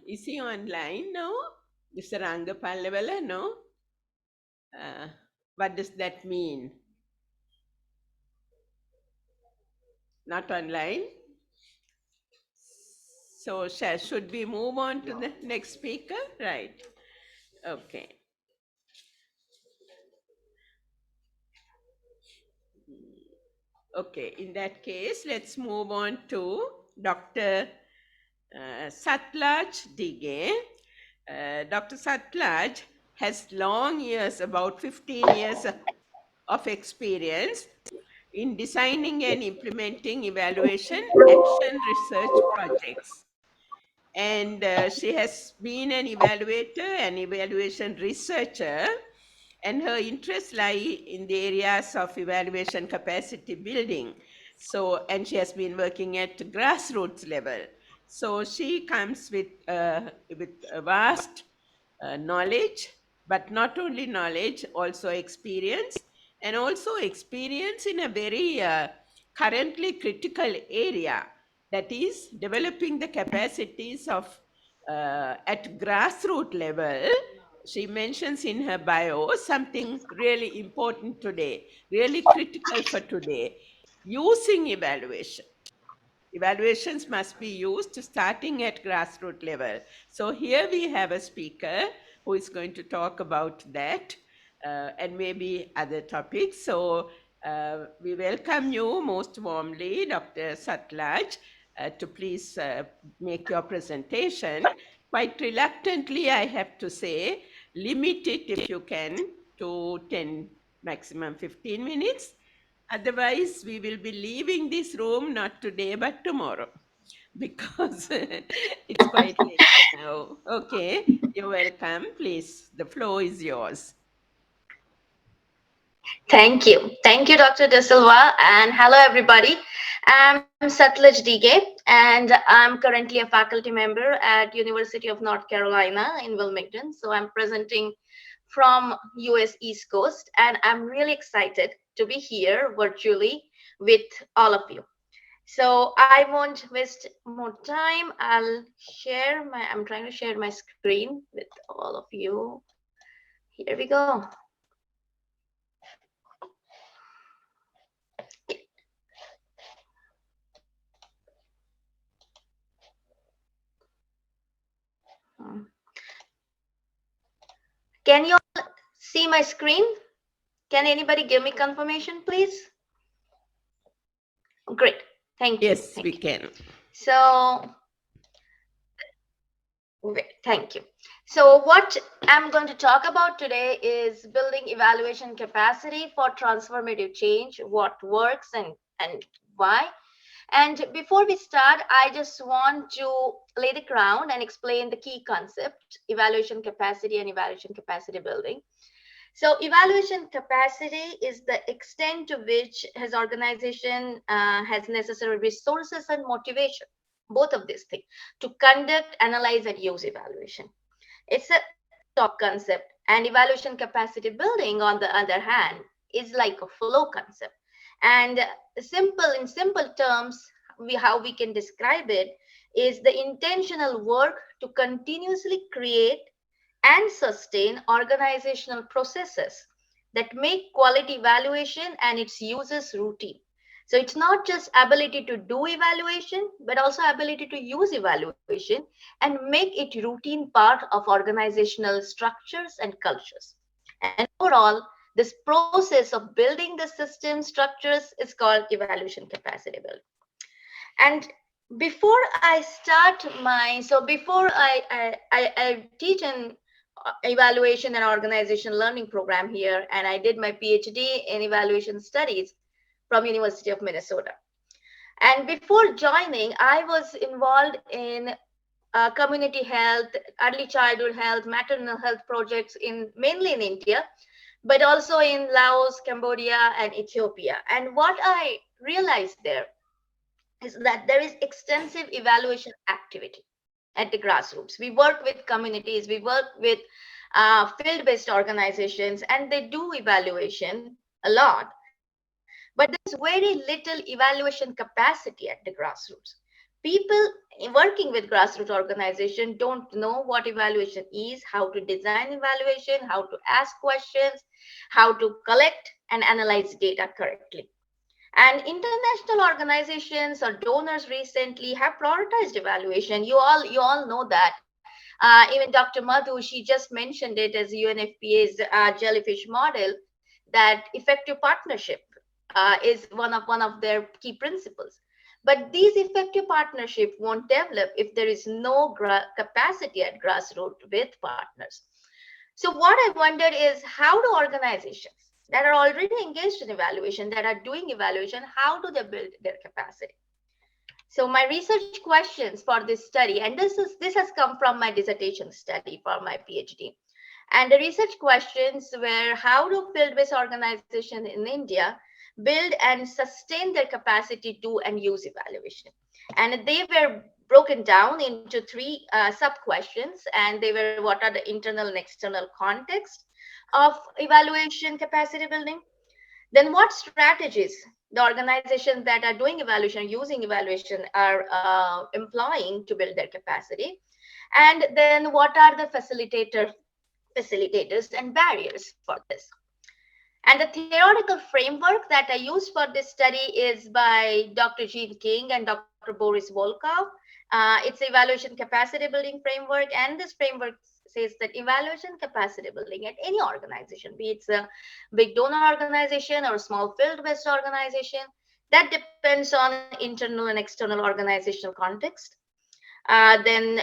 Is he online now? Mr. Ranga Pallevala, no? What does that mean? Not online? So should we move on to the next speaker? Right. Okay. Okay, in that case, let's move on to Dr. Satlaj Dige. Dr. Satlaj has long years, about 15 years of experience in designing and implementing evaluation action research projects. And she has been an evaluator and evaluation researcher, and her interests lie in the areas of evaluation capacity building. So, and she has been working at grassroots level. So she comes with a vast knowledge, but not only knowledge, also experience, and also experience in a very currently critical area, that is developing the capacities of at grassroots level. She mentions in her bio something really important today, really critical for today: using evaluation. Evaluations must be used starting at grassroots level. So here we have a speaker who is going to talk about that and maybe other topics. So we welcome you most warmly, Dr. Satlaj, to please make your presentation. Quite reluctantly, I have to say, limit it if you can to 10, maximum 15 minutes. Otherwise, we will be leaving this room not today but tomorrow, because it's quite late now. Okay, you're welcome. Please, the floor is yours. Thank you. Thank you, Dr. De Silva. And hello, everybody. I'm Satlaj DK, and I'm currently a faculty member at University of North Carolina in Wilmington. So I'm presenting from US East Coast, and I'm really excited to be here virtually with all of you. So I won't waste more time. I'm trying to share my screen with all of you. Here we go. Can you all see my screen? Can anybody give me confirmation, please? Great. Thank you. Yes, Thank we you. can. So, thank you. So what I'm going to talk about today is building evaluation capacity for transformative change, what works and why. And before we start, I just want to lay the ground and explain the key concept, evaluation capacity and evaluation capacity building. So evaluation capacity is the extent to which his organization has necessary resources and motivation, both of these things, to conduct, analyze, and use evaluation. It's a top concept. And evaluation capacity building, on the other hand, is like a flow concept. And in simple terms, how we can describe it is the intentional work to continuously create and sustain organizational processes that make quality evaluation and its users routine. So it's not just ability to do evaluation, but also ability to use evaluation and make it routine part of organizational structures and cultures. And overall, this process of building the system structures is called evaluation capacity building. And before I start before I teach an evaluation and organization learning program here, and I did my PhD in evaluation studies from University of Minnesota. And before joining, I was involved in community health, early childhood health, maternal health projects mainly in India, but also in Laos, Cambodia, and Ethiopia. And what I realized there is that there is extensive evaluation activity at the grassroots. We work with communities, we work with field-based organizations, and they do evaluation a lot. But there's very little evaluation capacity at the grassroots. People working with grassroots organizations don't know what evaluation is, how to design evaluation, how to ask questions, how to collect and analyze data correctly. And international organizations or donors recently have prioritized evaluation. You all know that. Even Dr. Madhu, she just mentioned it as UNFPA's jellyfish model, that effective partnership is one of their key principles. But these effective partnerships won't develop if there is no capacity at grassroots with partners. So what I wondered is, how do organizations that are already engaged in evaluation, that are doing evaluation, how do they build their capacity? So my research questions for this study, and this has come from my dissertation study for my PhD. And the research questions were, how do field-based organizations in India build and sustain their capacity to and use evaluation? And they were broken down into three sub-questions, and they were, what are the internal and external context of evaluation capacity building? Then what strategies the organizations that are doing evaluation, using evaluation, are employing to build their capacity? And then what are the facilitators and barriers for this? And the theoretical framework that I used for this study is by Dr. Jean King and Dr. Boris Volkow. It's evaluation capacity building framework, and this framework says that evaluation capacity building at any organization, be it a big donor organization or a small field-based organization, that depends on internal and external organizational context. Then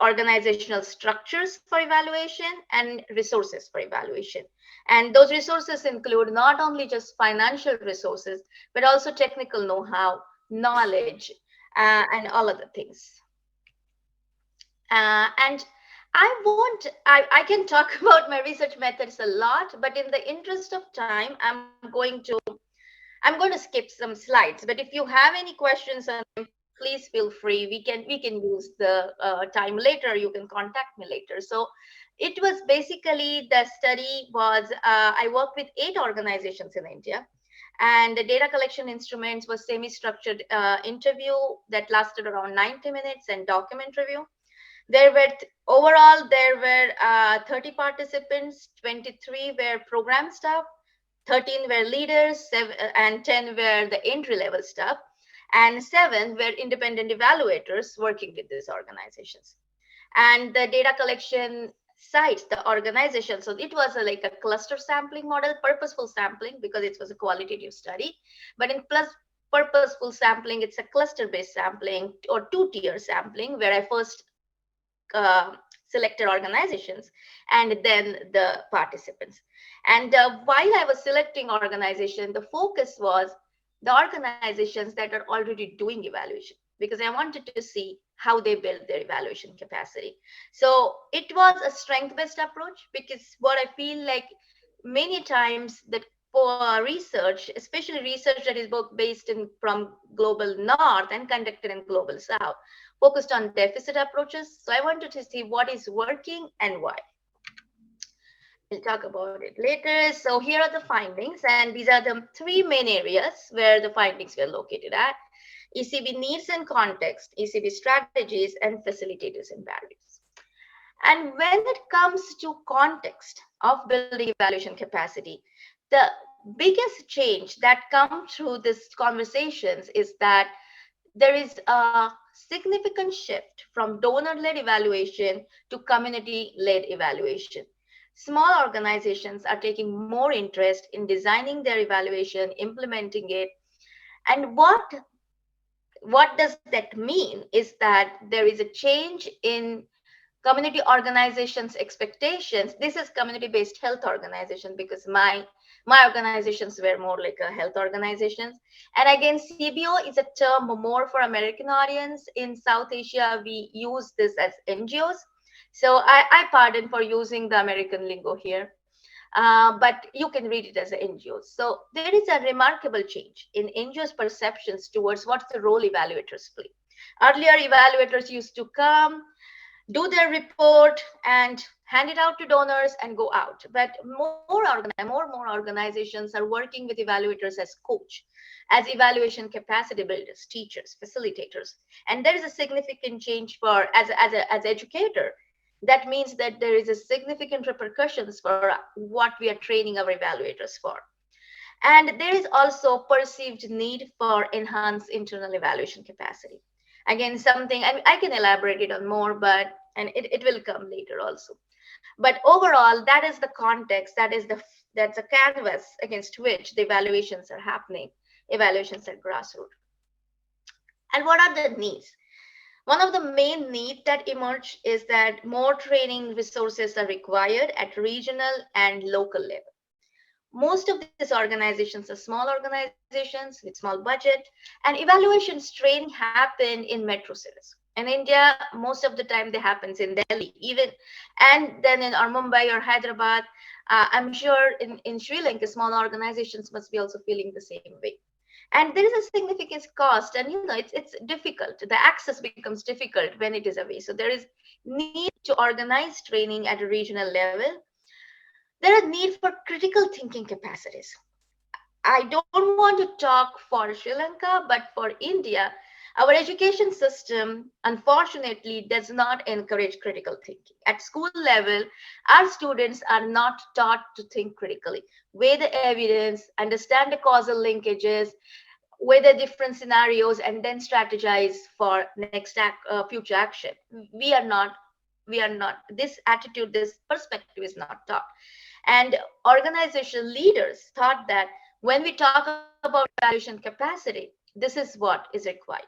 organizational structures for evaluation and resources for evaluation. And those resources include not only just financial resources, but also technical know-how, knowledge, and all other things. And I can talk about my research methods a lot, but in the interest of time, I'm going to skip some slides. But if you have any questions on them, please feel free. We can use the time later. You can contact me later. So it was basically, the study was, I worked with 8 organizations in India, and the data collection instruments was semi-structured interview that lasted around 90 minutes and document review. Overall, there were 30 participants, 23 were program staff, 13 were leaders, 10 were the entry-level staff, and 7 were independent evaluators working with these organizations. And the data collection sites, the organization, so it was like a cluster sampling model, purposeful sampling, because it was a qualitative study. But in purposeful sampling, it's a cluster-based sampling or 2-tier sampling, where I first selected organizations and then the participants. And while I was selecting organization, the focus was the organizations that are already doing evaluation, because I wanted to see how they build their evaluation capacity. So it was a strength-based approach, because what I feel like many times that for research, especially research that is both based from global north and conducted in global south, focused on deficit approaches. So I wanted to see what is working and why. We'll talk about it later. So here are the findings, and these are the 3 main areas where the findings were located at: ECB needs and context, ECB strategies, and facilitators and barriers. And when it comes to context of building evaluation capacity, the biggest change that comes through these conversations is that there is a significant shift from donor-led evaluation to community-led evaluation. Small organizations are taking more interest in designing their evaluation, implementing it. And what does that mean is that there is a change in community organizations' expectations. This is community-based health organization, because my organizations were more like a health organizations. And again, CBO is a term more for American audience. In South Asia, we use this as NGOs. So I pardon for using the American lingo here, but you can read it as NGOs. So there is a remarkable change in NGOs' perceptions towards what's the role evaluators play. Earlier, evaluators used to come, do their report, and hand it out to donors and go out. But more organizations are working with evaluators as coach, as evaluation capacity builders, teachers, facilitators. And there is a significant change for as educator. That means that there is a significant repercussions for what we are training our evaluators for. And there is also perceived need for enhanced internal evaluation capacity. Again, something I can elaborate it on more, but it will come later also. But overall, that is the context, that's a canvas against which the evaluations are happening, evaluations at grassroots. And what are the needs? One of the main needs that emerge is that more training resources are required at regional and local level. Most of these organizations are small organizations with small budget, and evaluations training happen in metro cities. In India, most of the time they happens in Delhi, and then in Mumbai or Hyderabad. I'm sure in Sri Lanka, small organizations must be also feeling the same way. And there is a significant cost, and it's difficult. The access becomes difficult when it is away. So there is need to organize training at a regional level. There is need for critical thinking capacities. I don't want to talk for Sri Lanka, but for India, our education system unfortunately does not encourage critical thinking. At school level, our students are not taught to think critically, weigh the evidence, understand the causal linkages, weigh the different scenarios, and then strategize for future action. We are not this attitude, this perspective is not taught. And organizational leaders thought that when we talk about evaluation capacity, this is what is required.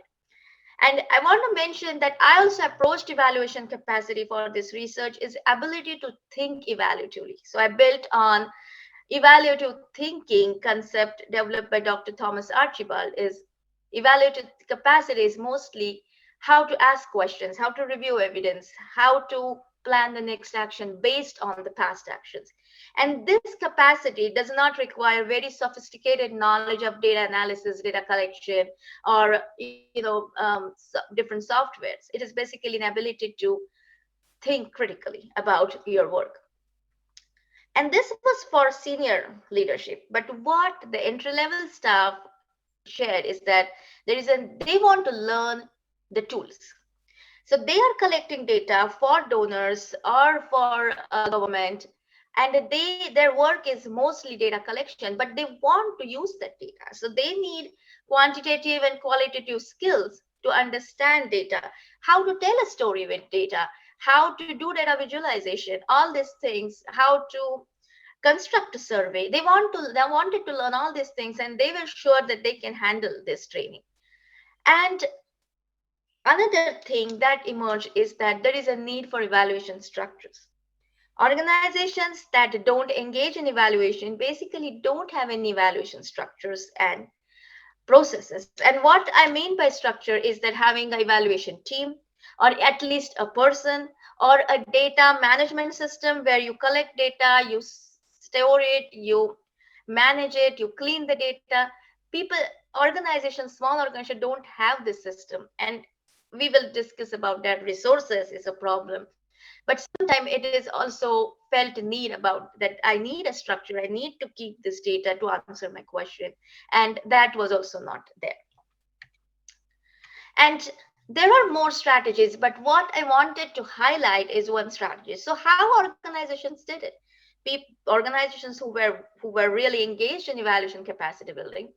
And I want to mention that I also approached evaluation capacity for this research is ability to think evaluatively. So I built on evaluative thinking concept developed by Dr. Thomas Archibald. Is evaluative capacity is mostly how to ask questions, how to review evidence, how to plan the next action based on the past actions. And this capacity does not require very sophisticated knowledge of data analysis, data collection, or different softwares. It is basically an ability to think critically about your work. And this was for senior leadership. But what the entry-level staff shared is that they want to learn the tools. So they are collecting data for donors or for government, and their work is mostly data collection, but they want to use that data. So they need quantitative and qualitative skills to understand data, how to tell a story with data, how to do data visualization, all these things, how to construct a survey. They wanted to learn all these things, and they were sure that they can handle this training. And another thing that emerged is that there is a need for evaluation structures. Organizations that don't engage in evaluation basically don't have any evaluation structures and processes. And what I mean by structure is that having an evaluation team, or at least a person, or a data management system where you collect data, you store it, you manage it, you clean the data. Organizations, small organizations don't have this system. And we will discuss about that. Resources is a problem. But sometimes it is also felt need about that I need a structure, I need to keep this data to answer my question. And that was also not there. And there are more strategies, but what I wanted to highlight is one strategy. So how organizations did it? Organizations who were really engaged in evaluation capacity building,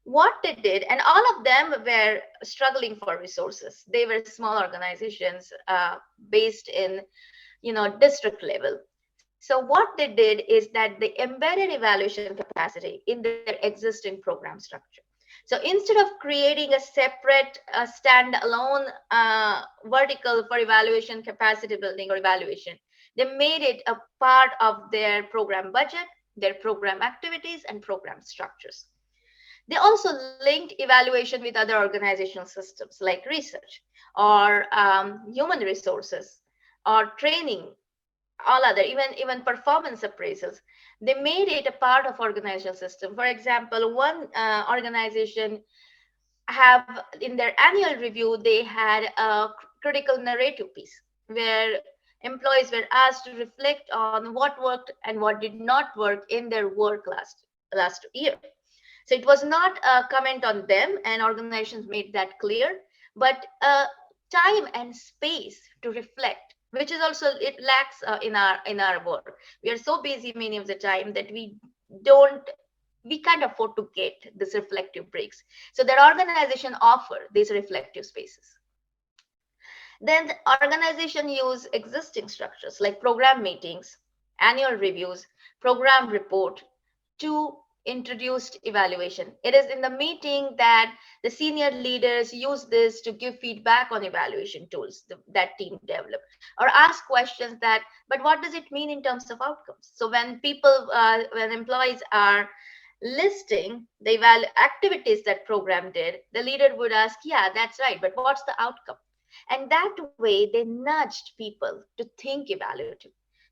what they did, and all of them were struggling for resources. They were small organizations based in district level. So what they did is that they embedded evaluation capacity in their existing program structure. So instead of creating a separate standalone vertical for evaluation capacity building or evaluation, they made it a part of their program budget, their program activities, and program structures. They also linked evaluation with other organizational systems like research or human resources or training, all other, even performance appraisals. They made it a part of organizational system. For example, one organization have in their annual review, they had a critical narrative piece where employees were asked to reflect on what worked and what did not work in their work last year. So it was not a comment on them, and organizations made that clear, but time and space to reflect, which is also, it lacks in our work. We are so busy many of the time that we can't afford to get this reflective breaks. So their organization offer these reflective spaces. Then the organization use existing structures like program meetings, annual reviews, program report to introduced evaluation. It is in the meeting that the senior leaders use this to give feedback on evaluation tools that team developed, or ask questions that, but what does it mean in terms of outcomes? So when employees are listing the activities that program did, the leader would ask, yeah, that's right, but what's the outcome? And that way they nudged people to think evaluative.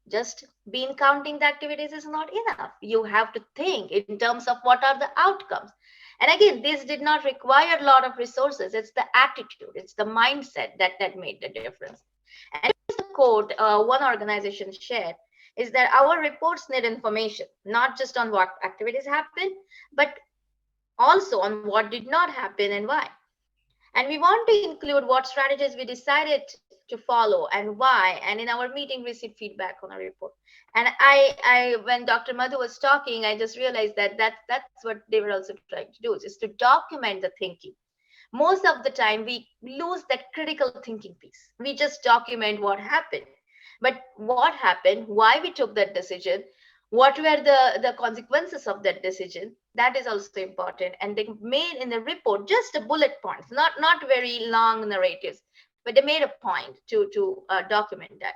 Just being counting the activities is not enough. You have to think in terms of what are the outcomes. And again, this did not require a lot of resources. It's the attitude, it's the mindset that made the difference. And here's the quote one organization shared is that our reports need information, not just on what activities happened, but also on what did not happen and why. And we want to include what strategies we decided to follow and why. And in our meeting, we received feedback on our report. And when Dr. Madhu was talking, I just realized that's what they were also trying to do, is to document the thinking. Most of the time, we lose that critical thinking piece. We just document what happened. But what happened, why we took that decision, what were the consequences of that decision, that is also important. And they made in the report just a bullet points, not very long narratives, but they made a point to document that.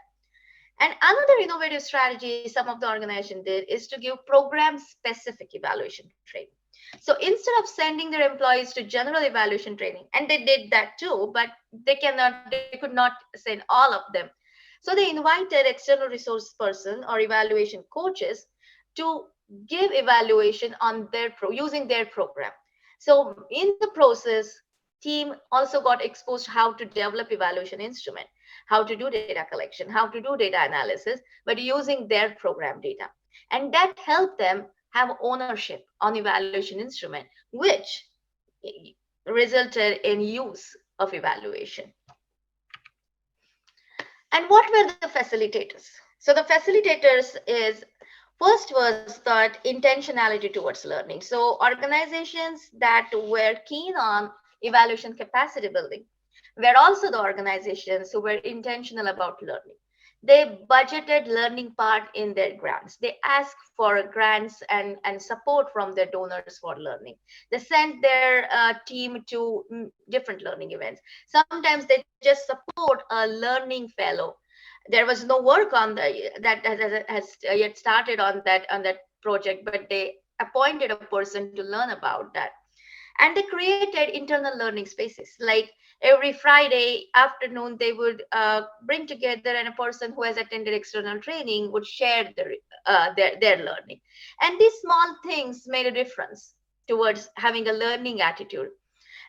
And another innovative strategy some of the organization did is to give program specific evaluation training. So instead of sending their employees to general evaluation training, and they did that too, but they could not send all of them. So they invited external resource person or evaluation coaches to give evaluation on using their program. So in the process, team also got exposed how to develop evaluation instrument, how to do data collection, how to do data analysis, but using their program data. And that helped them have ownership on evaluation instrument, which resulted in use of evaluation. And what were the facilitators? So the facilitators first was that intentionality towards learning. So organizations that were keen on evaluation capacity building were also the organizations who were intentional about learning. They budgeted learning part in their grants. They asked for grants and support from their donors for learning. They sent their team to different learning events. Sometimes they just support a learning fellow. There was no work on that has yet started on that project, but they appointed a person to learn about that. And they created internal learning spaces. Like every Friday afternoon, they would bring together, and a person who has attended external training would share their learning. And these small things made a difference towards having a learning attitude.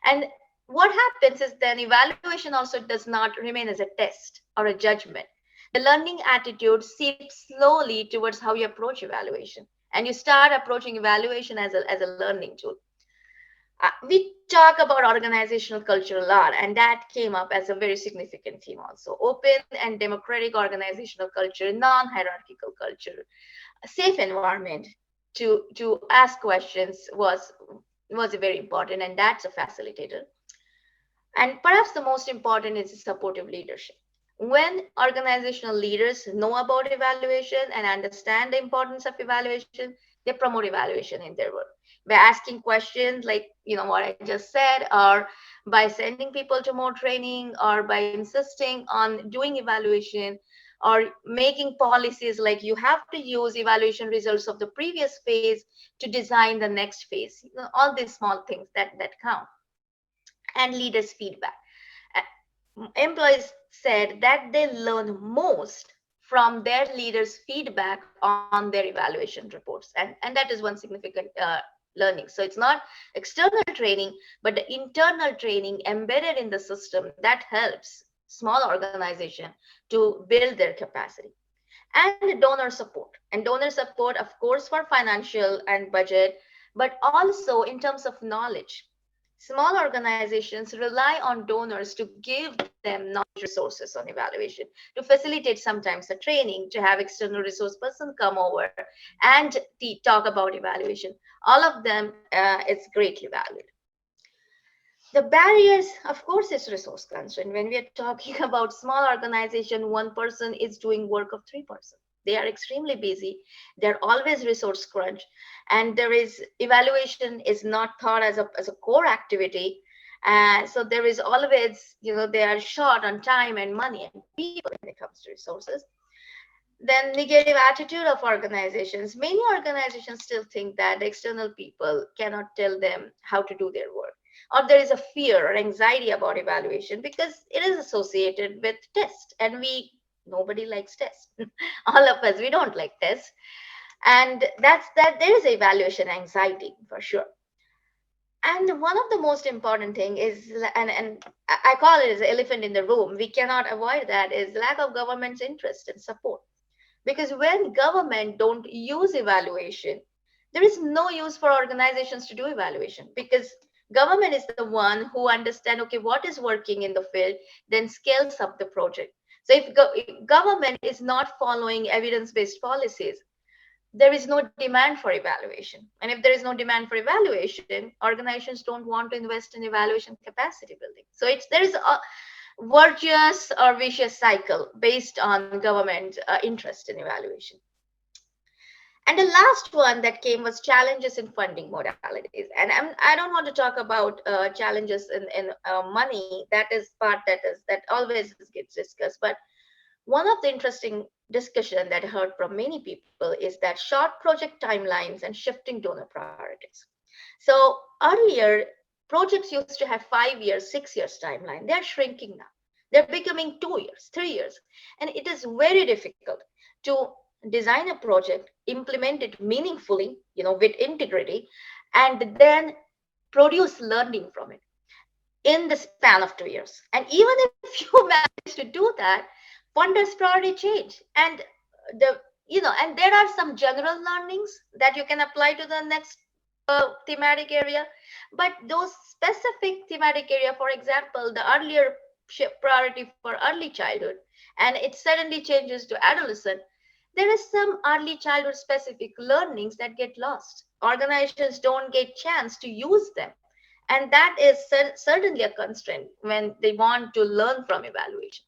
And what happens is then evaluation also does not remain as a test or a judgment. The learning attitude seeps slowly towards how you approach evaluation. And you start approaching evaluation as a learning tool. We talk about organizational culture a lot, and that came up as a very significant theme also. Open and democratic organizational culture, non-hierarchical culture, a safe environment to ask questions was very important, and that's a facilitator. And perhaps the most important is supportive leadership. When organizational leaders know about evaluation and understand the importance of evaluation, they promote evaluation in their work by asking questions like, what I just said, or by sending people to more training, or by insisting on doing evaluation, or making policies like you have to use evaluation results of the previous phase to design the next phase. All these small things that count. And leaders' feedback. Employees said that they learn most from their leaders' feedback on their evaluation reports. And that is one significant learning. So it's not external training, but the internal training embedded in the system that helps small organization to build their capacity. And donor support. And donor support, of course, for financial and budget, but also in terms of knowledge. Small organizations rely on donors to give them knowledge resources on evaluation, to facilitate sometimes a training, to have external resource person come over and talk about evaluation. All of them is greatly valued. The barriers, of course, is resource constraint. When we are talking about small organization, one person is doing work of 3 persons. They are extremely busy. They're always resource crunch. And there is evaluation is not thought as a core activity. So there is always, they are short on time and money and people when it comes to resources. Then negative attitude of organizations. Many organizations still think that external people cannot tell them how to do their work. Or there is a fear or anxiety about evaluation because it is associated with tests, and nobody likes tests. All of us, we don't like tests. And there is evaluation anxiety for sure. And one of the most important thing is, and I call it as the elephant in the room, we cannot avoid that, is lack of government's interest and support. Because when government don't use evaluation, there is no use for organizations to do evaluation, because government is the one who understand, okay, what is working in the field, then scales up the project. So if government is not following evidence-based policies, there is no demand for evaluation. And if there is no demand for evaluation, organizations don't want to invest in evaluation capacity building. So there is a virtuous or vicious cycle based on government interest in evaluation. And the last one that came was challenges in funding modalities. And I don't want to talk about challenges in money. That is part that always gets discussed. But one of the interesting discussion that I heard from many people is that short project timelines and shifting donor priorities. So earlier, projects used to have 5 years, 6 years timeline. They're shrinking now. They're becoming 2 years, 3 years. And it is very difficult to design a project, implement it meaningfully, with integrity, and then produce learning from it in the span of 2 years. And even if you manage to do that, funders priority change. And and there are some general learnings that you can apply to the next thematic area. But those specific thematic area, for example, the earlier priority for early childhood, and it suddenly changes to adolescent, there is some early childhood specific learnings that get lost. Organizations don't get chance to use them. And that is certainly a constraint when they want to learn from evaluation.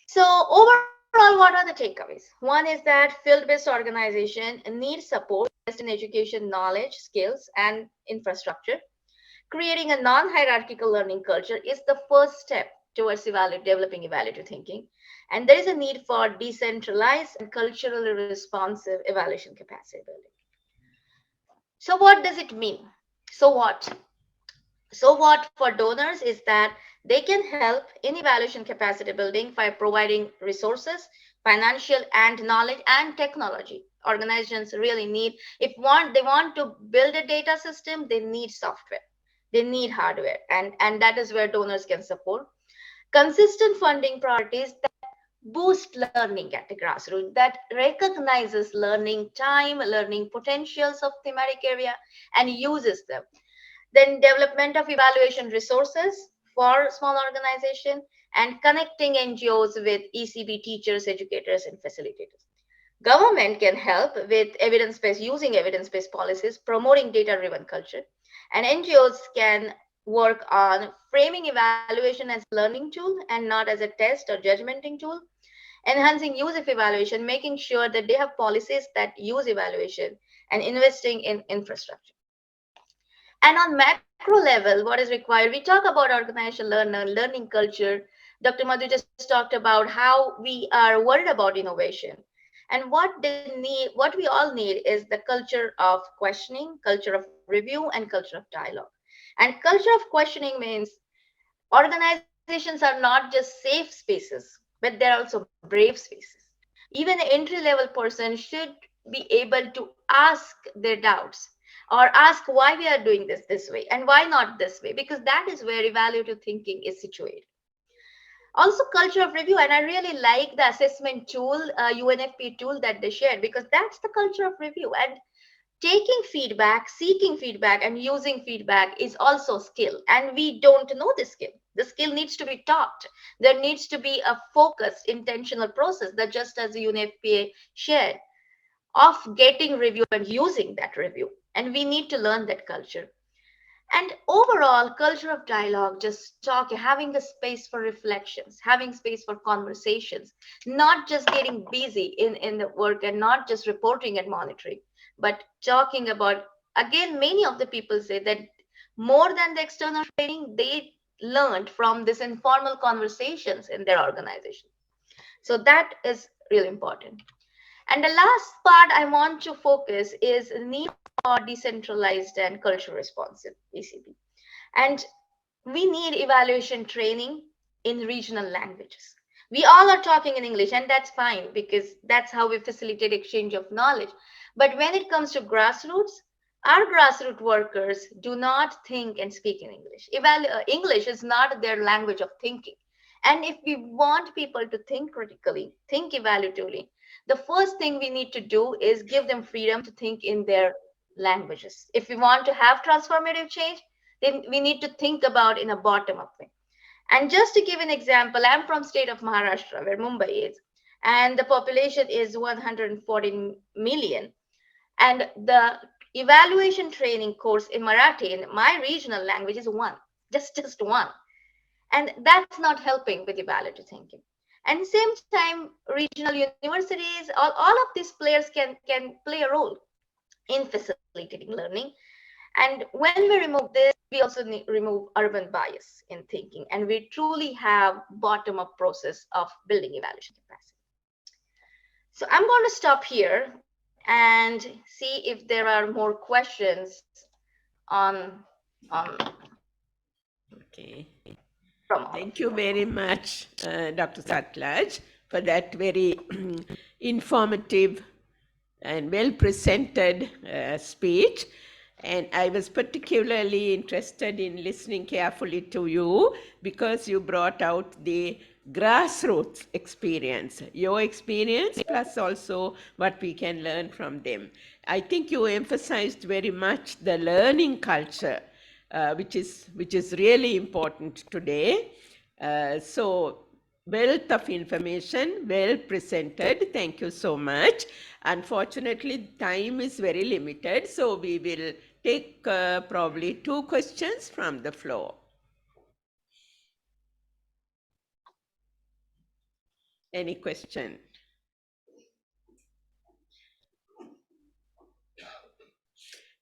So overall, what are the takeaways? One is that field-based organization need support in education, knowledge, skills, and infrastructure. Creating a non-hierarchical learning culture is the first step towards developing evaluative thinking. And there is a need for decentralized and culturally responsive evaluation capacity building. So what does it mean? So what? So what for donors is that they can help in evaluation capacity building by providing resources, financial and knowledge and technology. Organizations really need, if they want to build a data system, they need software, they need hardware, and that is where donors can support. Consistent funding priorities that boost learning at the grassroots, that recognizes learning time, learning potentials of thematic area, and uses them. Then development of evaluation resources for small organization, and connecting NGOs with ECB teachers, educators, and facilitators. Government can help with evidence-based, using evidence-based policies, promoting data-driven culture, and NGOs can work on framing evaluation as a learning tool and not as a test or judgmenting tool, enhancing use of evaluation, making sure that they have policies that use evaluation, and investing in infrastructure. And on macro level, what is required? We talk about organizational learning culture. Dr. Madhu just talked about how we are worried about innovation. And what we all need is the culture of questioning, culture of review, and culture of dialogue. And culture of questioning means organizations are not just safe spaces, but they're also brave spaces. Even an entry-level person should be able to ask their doubts, or ask why we are doing this way and why not this way, because that is where evaluative thinking is situated. Also, culture of review, and I really like the assessment tool, UNFPA tool that they shared, because that's the culture of review. And taking feedback, seeking feedback, and using feedback is also skill, and we don't know the skill. The skill needs to be taught. There needs to be a focused, intentional process that, just as the UNFPA shared, of getting review and using that review. And we need to learn that culture. And overall, culture of dialogue, just having a space for reflections, having space for conversations, not just getting busy in the work and not just reporting and monitoring, but talking about, again, many of the people say that more than the external training, they learned from this informal conversations in their organization. So that is really important. And the last part I want to focus is the need for decentralized and culture responsive ECB. And we need evaluation training in regional languages. We all are talking in English, and that's fine, because that's how we facilitate exchange of knowledge. But when it comes to grassroots, our grassroots workers do not think and speak in English. English is not their language of thinking. And if we want people to think critically, think evaluatively, the first thing we need to do is give them freedom to think in their languages. If we want to have transformative change, then we need to think about in a bottom-up way. And just to give an example, I'm from state of Maharashtra, where Mumbai is, and the population is 140 million. And the evaluation training course in Marathi, in my regional language, is one, just one. And that's not helping with evaluative thinking. And same time, regional universities, all of these players can play a role in facilitating learning. And when we remove this, we also remove urban bias in thinking, and we truly have bottom-up process of building evaluation capacity. So I'm going to stop here and see if there are more questions on Okay. from all. Thank you very much, Dr. Satlaj, for that very informative and well presented speech. And I was particularly interested in listening carefully to you because you brought out the grassroots experience, your experience, plus also what we can learn from them. I think you emphasized very much the learning culture, which is really important today. So wealth of information, well presented. Thank you so much. Unfortunately, time is very limited, so we will take probably 2 questions from the floor. Any question?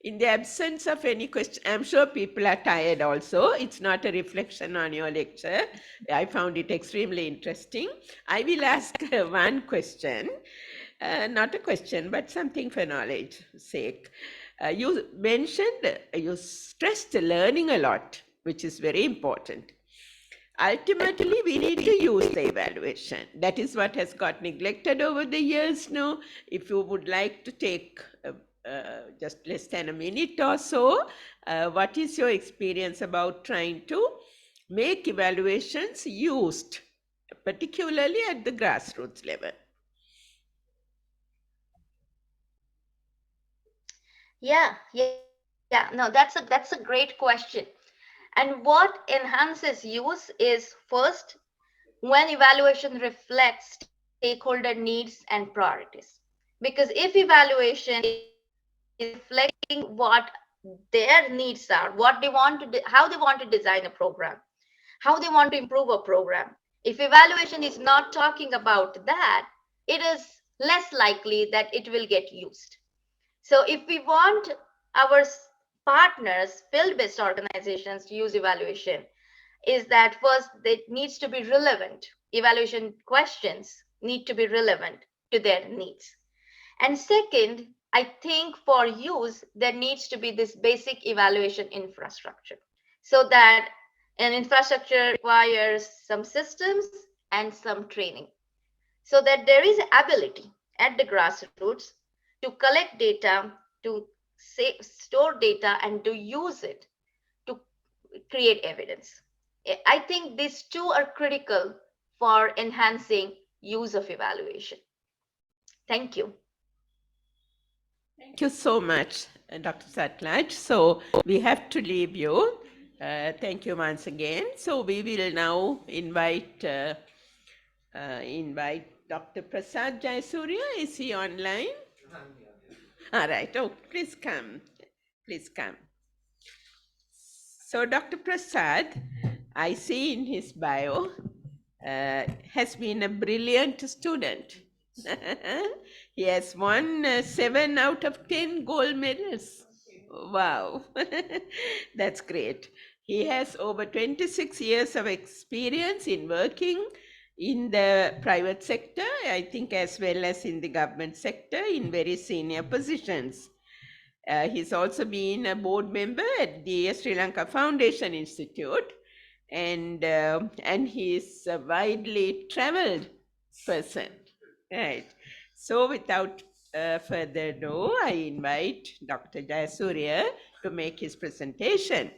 In the absence of any question, I'm sure people are tired also. It's not a reflection on your lecture. I found it extremely interesting. I will ask one question, not a question, but something for knowledge sake. You mentioned, you stressed learning a lot, which is very important. Ultimately, we need to use the evaluation. That is what has got neglected over the years now. If you would like to take just less than a minute or so, what is your experience about trying to make evaluations used, particularly at the grassroots level? Yeah. No, that's a great question. And what enhances use is first, when evaluation reflects stakeholder needs and priorities. Because if evaluation is reflecting what their needs are, what they want to how they want to design a program, how they want to improve a program, if evaluation is not talking about that, it is less likely that it will get used. So if we want our partners, field-based organizations to use evaluation, is that first, it needs to be relevant. Evaluation questions need to be relevant to their needs. And second, I think for use, there needs to be this basic evaluation infrastructure. So that an infrastructure requires some systems and some training. So that there is ability at the grassroots to collect data, to store data, and to use it to create evidence. I think these two are critical for enhancing use of evaluation. Thank you. Thank you so much, Dr. Satlaj. So we have to leave you. Thank you once again. So we will now invite Dr. Prasad Jayasurya. Is he online? All right. Oh, please come. Please come. So Dr. Prasad, I see in his bio, has been a brilliant student. He has won 7 out of 10 gold medals. Wow, that's great. He has over 26 years of experience in working in the private sector, I think, as well as in the government sector in very senior positions. He's also been a board member at the Sri Lanka Foundation Institute, and he's a widely traveled person, right? So without further ado, I invite Dr. Jayasuriya to make his presentation.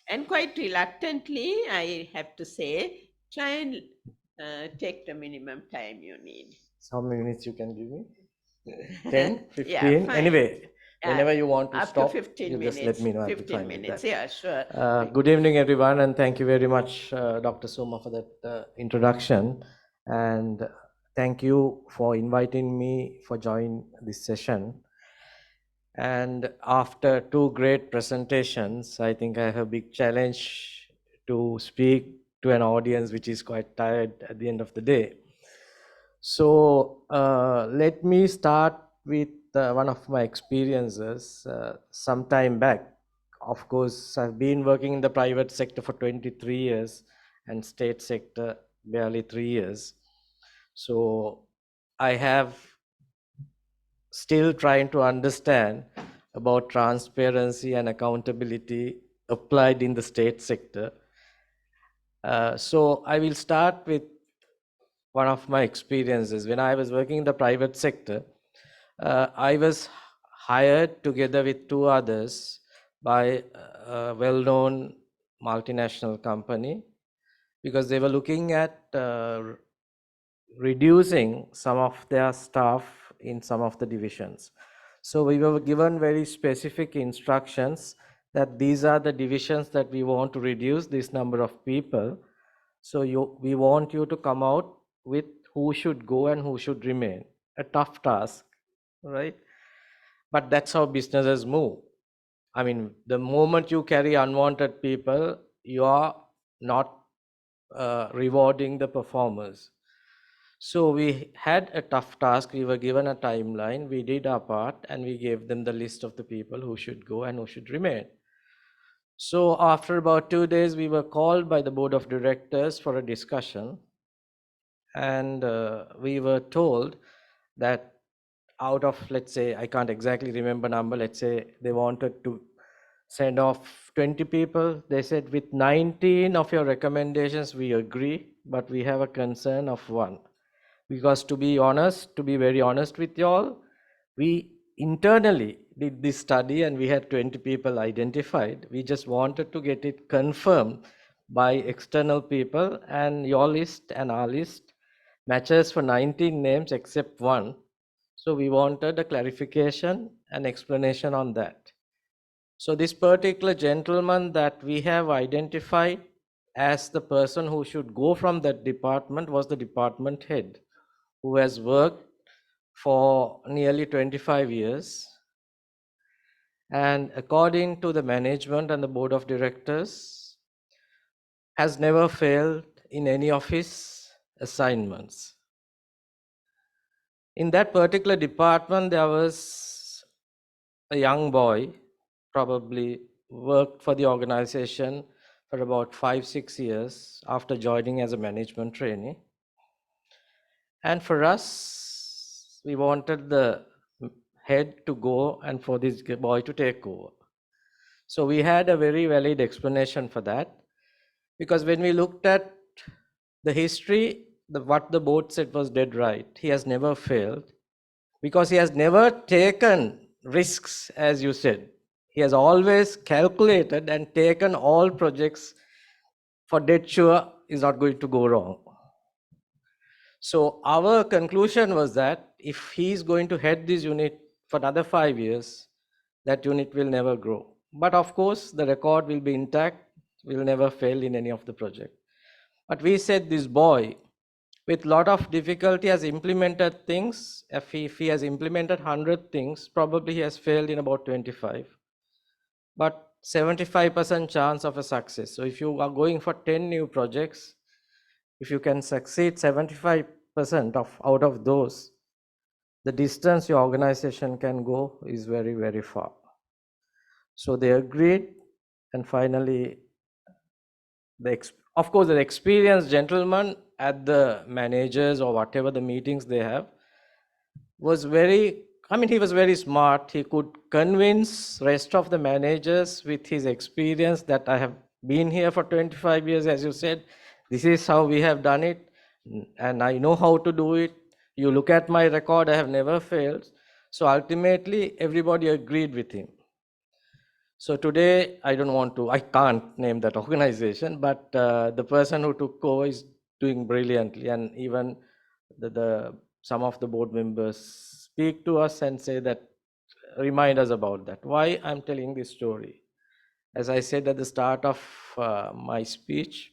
And quite reluctantly, I have to say, try and take the minimum time you need. How many minutes you can give me? 10, 15? Yeah, fine. Anyway, whenever you want to Up stop, to 15 you minutes. just let me know. I'll be 15 fine with minutes, that. yeah, sure. Good evening, everyone, and thank you very much, Dr. Soma, for that introduction. And thank you for inviting me for joining this session. And after two great presentations, I think I have a big challenge to speak to an audience which is quite tired at the end of the day. So let me start with one of my experiences some time back. Of course, I've been working in the private sector for 23 years and state sector barely 3 years. So I have still trying to understand about transparency and accountability applied in the state sector. So I will start with one of my experiences. When I was working in the private sector, I was hired together with two others by a well-known multinational company because they were looking at reducing some of their staff in some of the divisions. So we were given very specific instructions that these are the divisions that we want to reduce this number of people. So we want you to come out with who should go and who should remain. A tough task, right? But that's how businesses move. I mean, the moment you carry unwanted people, you are not rewarding the performers. So we had a tough task. We were given a timeline. We did our part and we gave them the list of the people who should go and who should remain. So after about 2 days, we were called by the board of directors for a discussion. And we were told that out of, let's say, I can't exactly remember number, let's say they wanted to send off 20 people. They said with 19 of your recommendations, we agree, but we have a concern of one. Because to be honest, to be very honest with y'all, we internally did this study and we had 20 people identified. We just wanted to get it confirmed by external people, and your list and our list matches for 19 names except one. So we wanted a clarification and explanation on that. So this particular gentleman that we have identified as the person who should go from that department was the department head, who has worked for nearly 25 years. And according to the management and the board of directors, has never failed in any of his assignments. In that particular department, there was a young boy, probably worked for the organization for about 5-6 years after joining as a management trainee. And for us, we wanted the head to go and for this boy to take over. So we had a very valid explanation for that, because when we looked at the history, what the board said was dead right. He has never failed because he has never taken risks, as you said. He has always calculated and taken all projects for dead sure is not going to go wrong. So our conclusion was that if he is going to head this unit for another 5 years, that unit will never grow. But of course, the record will be intact, will never fail in any of the project. But we said this boy, with lot of difficulty, has implemented things. If he has implemented 100 things, probably he has failed in about 25. But 75% chance of a success. So if you are going for 10 new projects, if you can succeed 75% out of those, the distance your organization can go is very, very far. So they agreed, and finally, of course, the experienced gentleman at the managers or whatever the meetings they have was very, he was very smart. He could convince rest of the managers with his experience that I have been here for 25 years, as you said, this is how we have done it, and I know how to do it. You look at my record, I have never failed. So ultimately, everybody agreed with him. So today, I can't name that organization, but the person who took over is doing brilliantly. And even some of the board members speak to us and say that, remind us about that. Why I'm telling this story? As I said at the start of my speech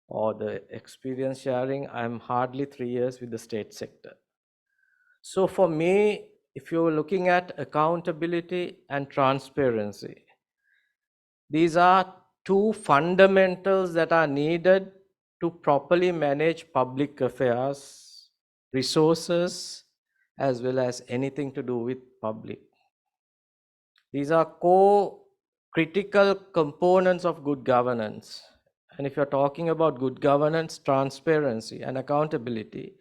or the experience sharing, I'm hardly 3 years with the state sector. So for me, if you're looking at accountability and transparency, these are two fundamentals that are needed to properly manage public affairs, resources, as well as anything to do with public. These are core critical components of good governance. And if you're talking about good governance, transparency, and accountability,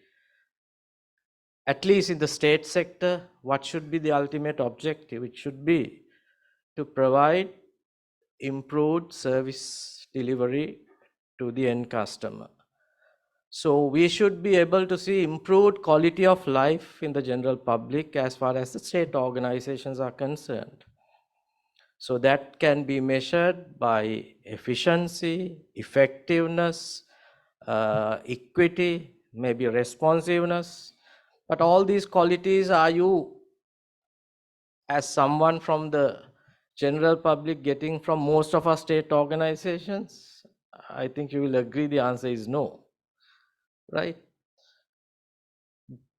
at least in the state sector, what should be the ultimate objective? It should be to provide improved service delivery to the end customer. So we should be able to see improved quality of life in the general public as far as the state organizations are concerned. So that can be measured by efficiency, effectiveness, equity, maybe responsiveness. But all these qualities, are you, as someone from the general public, getting from most of our state organizations? I think you will agree the answer is no, right?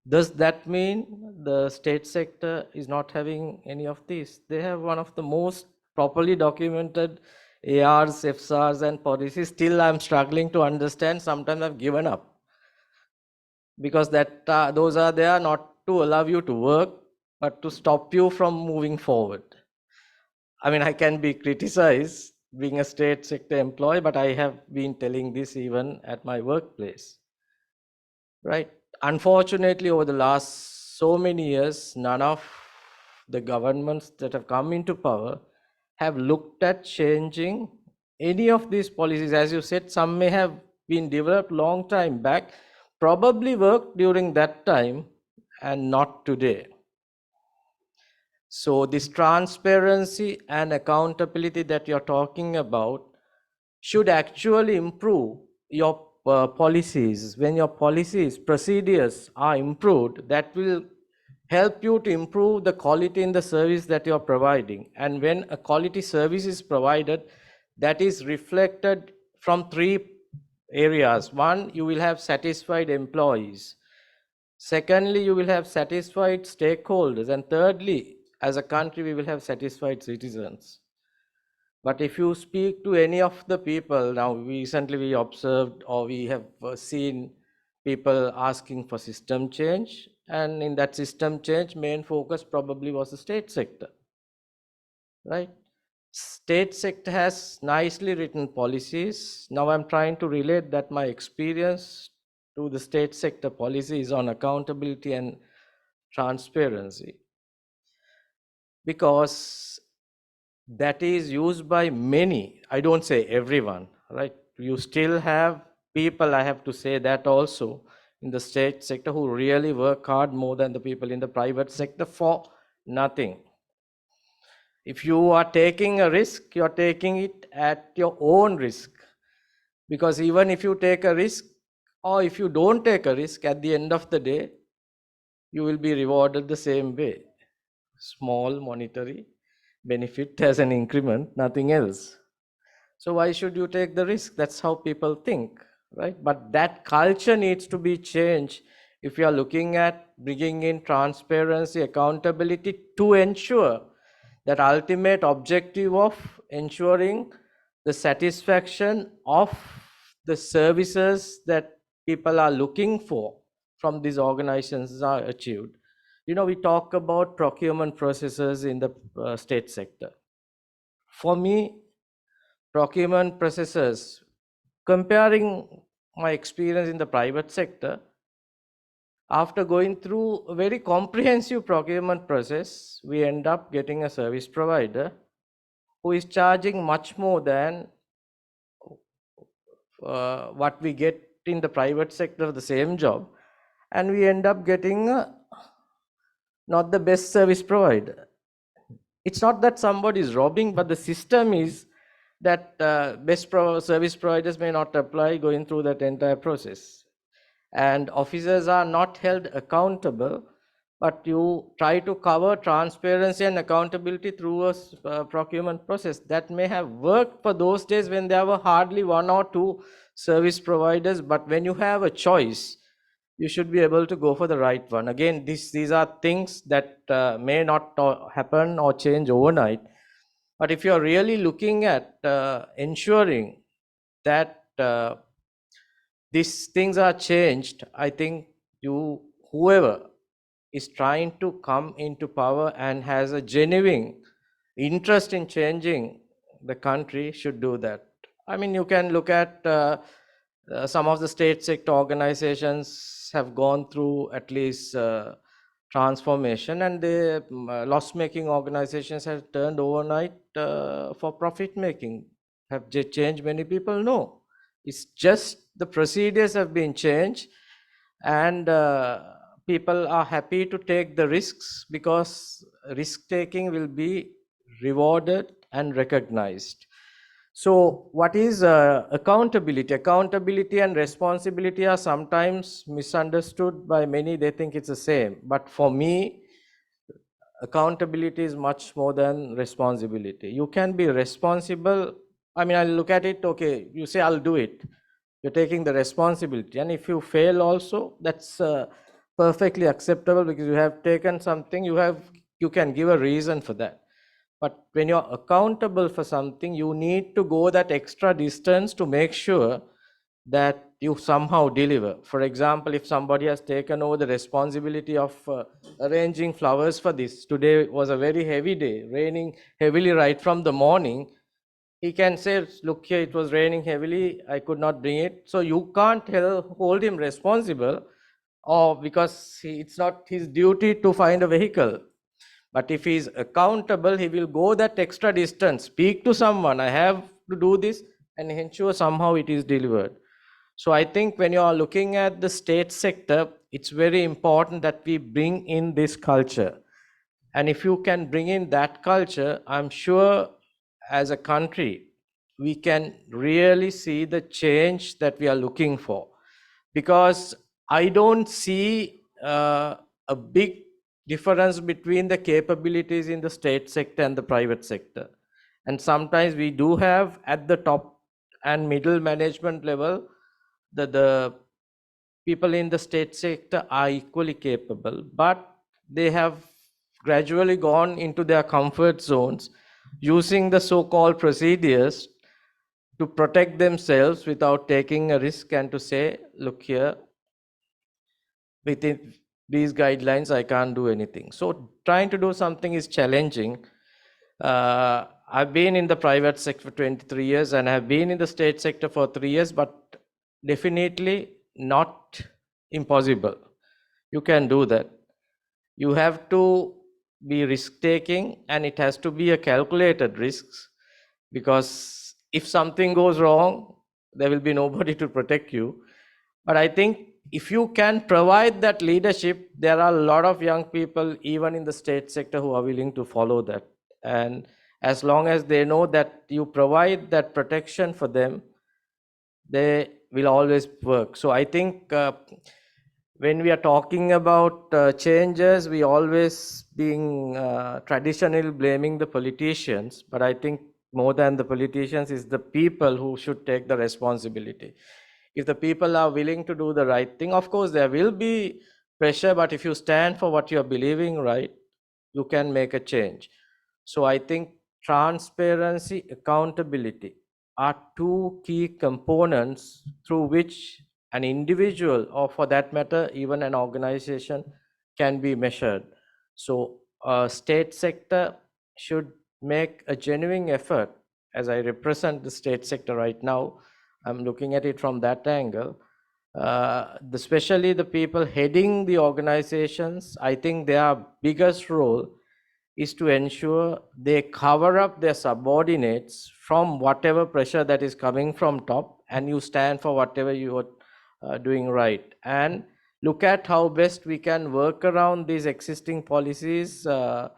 Does that mean the state sector is not having any of these? They have one of the most properly documented ARs, FSARs, and policies. Still, I'm struggling to understand. Sometimes I've given up because those are there not to allow you to work, but to stop you from moving forward. I mean, I can be criticized being a state sector employee, but I have been telling this even at my workplace, right? Unfortunately, over the last so many years, none of the governments that have come into power have looked at changing any of these policies. As you said, some may have been developed long time back, probably worked during that time and not today. So this transparency and accountability that you're talking about should actually improve your policies. When your policies, procedures are improved, that will help you to improve the quality in the service that you're providing. And when a quality service is provided, that is reflected from three areas. One, you will have satisfied employees. Secondly, you will have satisfied stakeholders. And thirdly, as a country, we will have satisfied citizens. But if you speak to any of the people, now recently we observed or we have seen people asking for system change, and in that system change, main focus probably was the state sector, right? State sector has nicely written policies. Now I'm trying to relate that my experience to the state sector policies on accountability and transparency, because that is used by many. I don't say everyone, right? You still have people, I have to say that also, in the state sector who really work hard more than the people in the private sector for nothing. If you are taking a risk, you're taking it at your own risk. Because even if you take a risk, or if you don't take a risk, at the end of the day, you will be rewarded the same way. Small monetary benefit as an increment, nothing else. So why should you take the risk? That's how people think, right? But that culture needs to be changed if you are looking at bringing in transparency, accountability, to ensure that ultimate objective of ensuring the satisfaction of the services that people are looking for from these organizations are achieved. You know, we talk about procurement processes in the state sector. For me, procurement processes, comparing my experience in the private sector, after going through a very comprehensive procurement process, we end up getting a service provider who is charging much more than what we get in the private sector of the same job, and we end up getting a not the best service provider. It's not that somebody is robbing, but the system is that service providers may not apply going through that entire process. And officers are not held accountable, but you try to cover transparency and accountability through a procurement process. That may have worked for those days when there were hardly one or two service providers, but when you have a choice, you should be able to go for the right one. Again, these are things that may not happen or change overnight. But if you're really looking at ensuring that these things are changed, I think whoever is trying to come into power and has a genuine interest in changing the country should do that. I mean, you can look at some of the state sector organizations have gone through at least transformation, and the loss-making organizations have turned overnight for profit making. Have they changed many people? No. It's just the procedures have been changed, and people are happy to take the risks because risk taking will be rewarded and recognized. So what is accountability? Accountability and responsibility are sometimes misunderstood by many. They think it's the same. But for me, accountability is much more than responsibility. You can be responsible. I mean, I'll look at it, okay, you say, I'll do it. You're taking the responsibility. And if you fail also, that's perfectly acceptable because you have taken something, you can give a reason for that. But when you're accountable for something, you need to go that extra distance to make sure that you somehow deliver. For example, if somebody has taken over the responsibility of arranging flowers for this, today was a very heavy day, raining heavily right from the morning, he can say, look here, it was raining heavily, I could not bring it. So you can't hold him responsible, or because it's not his duty to find a vehicle. But if he is accountable, he will go that extra distance, speak to someone, I have to do this, and ensure somehow it is delivered. So I think when you are looking at the state sector, it's very important that we bring in this culture. And if you can bring in that culture, I'm sure as a country, we can really see the change that we are looking for. Because I don't see a big difference between the capabilities in the state sector and the private sector. And sometimes we do have at the top and middle management level, the people in the state sector are equally capable, but they have gradually gone into their comfort zones using the so-called procedures to protect themselves without taking a risk and to say, look here, within these guidelines, I can't do anything. So trying to do something is challenging. I've been in the private sector for 23 years and I've been in the state sector for 3 years, but definitely not impossible. You can do that. You have to be risk-taking, and it has to be a calculated risks, because if something goes wrong, there will be nobody to protect you. But I think if you can provide that leadership, there are a lot of young people, even in the state sector, who are willing to follow that. And as long as they know that you provide that protection for them, they will always work. So I think when we are talking about changes, we always being traditionally blaming the politicians, but I think more than the politicians is the people who should take the responsibility. If the people are willing to do the right thing, of course there will be pressure, but if you stand for what you're believing right, you can make a change. So I think transparency, accountability are two key components through which an individual, or for that matter, even an organization, can be measured. So state sector should make a genuine effort. As I represent the state sector right now, I'm looking at it from that angle. Especially the people heading the organizations, I think their biggest role is to ensure they cover up their subordinates from whatever pressure that is coming from top, and you stand for whatever you are doing right. And look at how best we can work around these existing policies to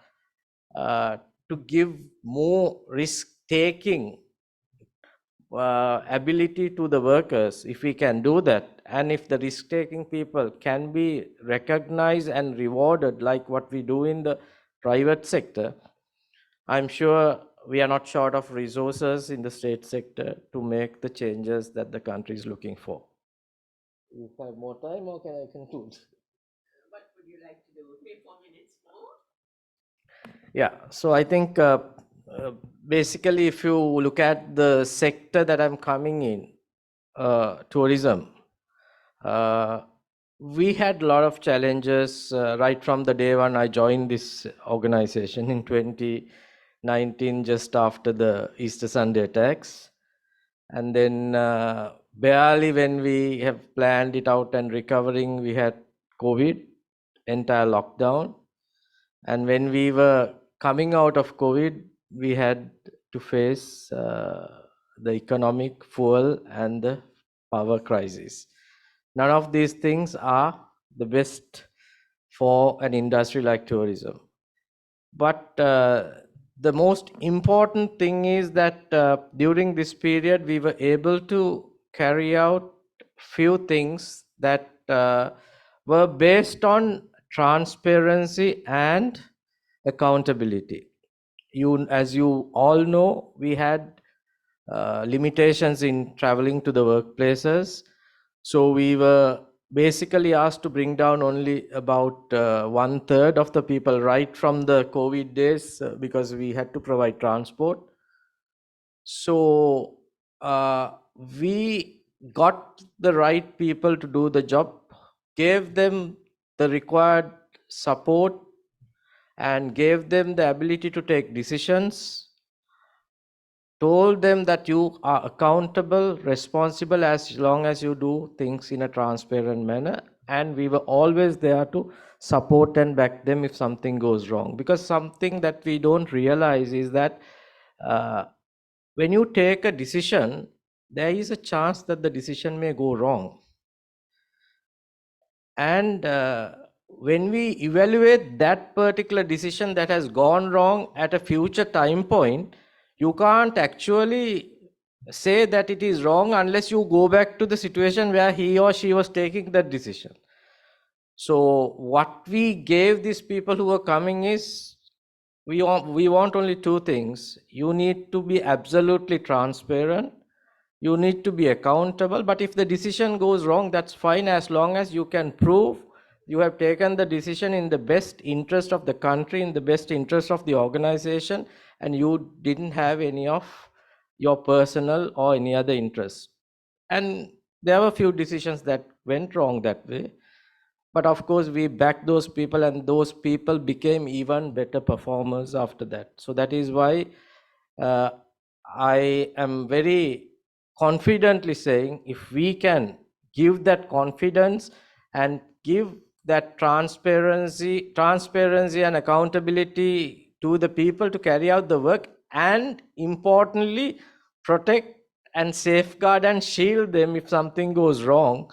give more risk-taking ability to the workers. If we can do that, and if the risk-taking people can be recognized and rewarded like what we do in the private sector, I'm sure we are not short of resources in the state sector to make the changes that the country is looking for. If I have more time, or can I conclude? What would you like to do? 3-4 minutes more? Yeah, so I think basically if you look at the sector that I'm coming in, tourism, we had a lot of challenges right from the day when I joined this organization in 2019, just after the Easter Sunday attacks. And then barely when we have planned it out and recovering, we had COVID, entire lockdown. And when we were coming out of COVID, we had to face the economic, fuel, and the power crisis. None of these things are the best for an industry like tourism. But the most important thing is that during this period, we were able to carry out few things that were based on transparency and accountability. As you all know, we had limitations in traveling to the workplaces. So we were basically asked to bring down only about 1/3 of the people right from the COVID days because we had to provide transport. So we got the right people to do the job, gave them the required support, and gave them the ability to take decisions, told them that you are accountable, responsible as long as you do things in a transparent manner. And we were always there to support and back them if something goes wrong. Because something that we don't realize is that when you take a decision, there is a chance that the decision may go wrong. And when we evaluate that particular decision that has gone wrong at a future time point, you can't actually say that it is wrong unless you go back to the situation where he or she was taking that decision. So what we gave these people who are coming is, we want only two things. You need to be absolutely transparent. You need to be accountable. But if the decision goes wrong, that's fine, as long as you can prove you have taken the decision in the best interest of the country, in the best interest of the organization, and you didn't have any of your personal or any other interest. And there were a few decisions that went wrong that way. But of course, we backed those people, and those people became even better performers after that. So that is why I am very confidently saying, if we can give that confidence and give that transparency and accountability to the people to carry out the work, and importantly, protect and safeguard and shield them if something goes wrong,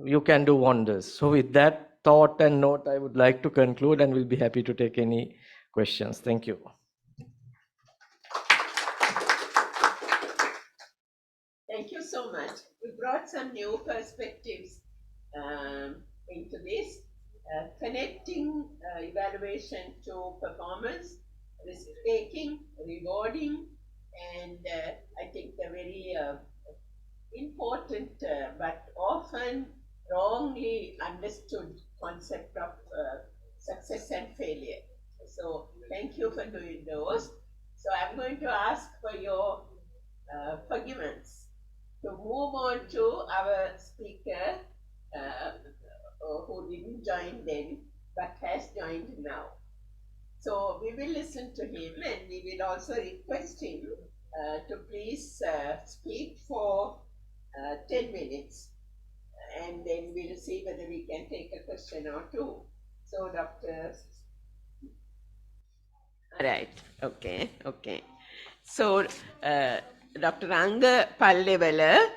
you can do wonders. So with that thought and note, I would like to conclude, and will be happy to take any questions. Thank you. Thank you so much. We brought some new perspectives into this, connecting evaluation to performance, risk-taking, rewarding, and I think the very important but often wrongly understood concept of success and failure. So thank you for doing those. So I'm going to ask for your forgiveness to move on to our speaker who didn't join then but has joined now. So we will listen to him, and we will also request him to please speak for 10 minutes, and then we'll see whether we can take a question or two. So, Dr. All right, okay. So, Dr. Anga Pallewala,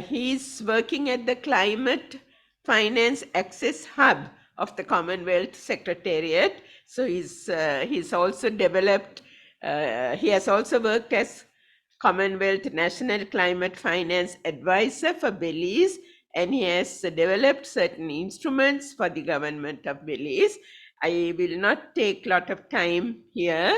he's working at the Climate Finance Access Hub of the Commonwealth Secretariat. So he's also developed, he has also worked as Commonwealth National Climate Finance Advisor for Belize, and he has developed certain instruments for the government of Belize. I will not take a lot of time here,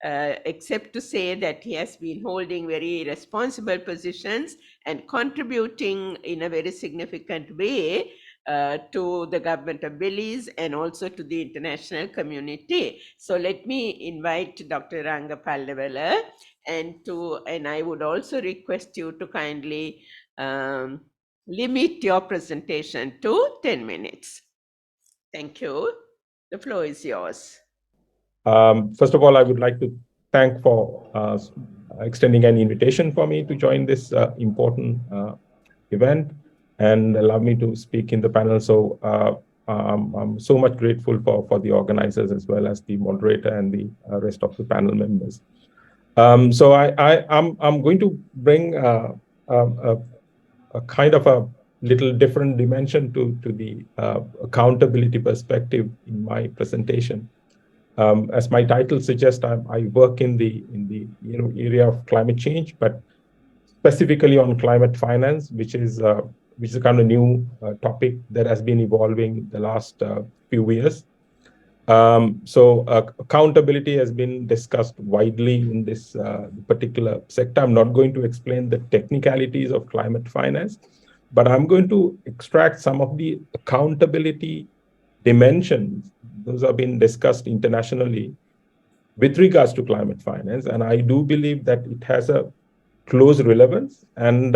except to say that he has been holding very responsible positions and contributing in a very significant way to the government of Belize and also to the international community. So let me invite Dr. Ranga Pallavela, and I would also request you to kindly limit your presentation to 10 minutes. Thank you. The floor is yours. First of all, I would like to thank for extending an invitation for me to join this important event and allow me to speak in the panel. So I'm so much grateful for the organizers as well as the moderator and the rest of the panel members. So I'm going to bring a kind of a little different dimension to the accountability perspective in my presentation. As my title suggests, I work in the area of climate change, but specifically on climate finance, which is a kind of new topic that has been evolving the last few years. So accountability has been discussed widely in this particular sector. I'm not going to explain the technicalities of climate finance, but I'm going to extract some of the accountability dimensions. Those have been discussed internationally with regards to climate finance. And I do believe that it has a close relevance and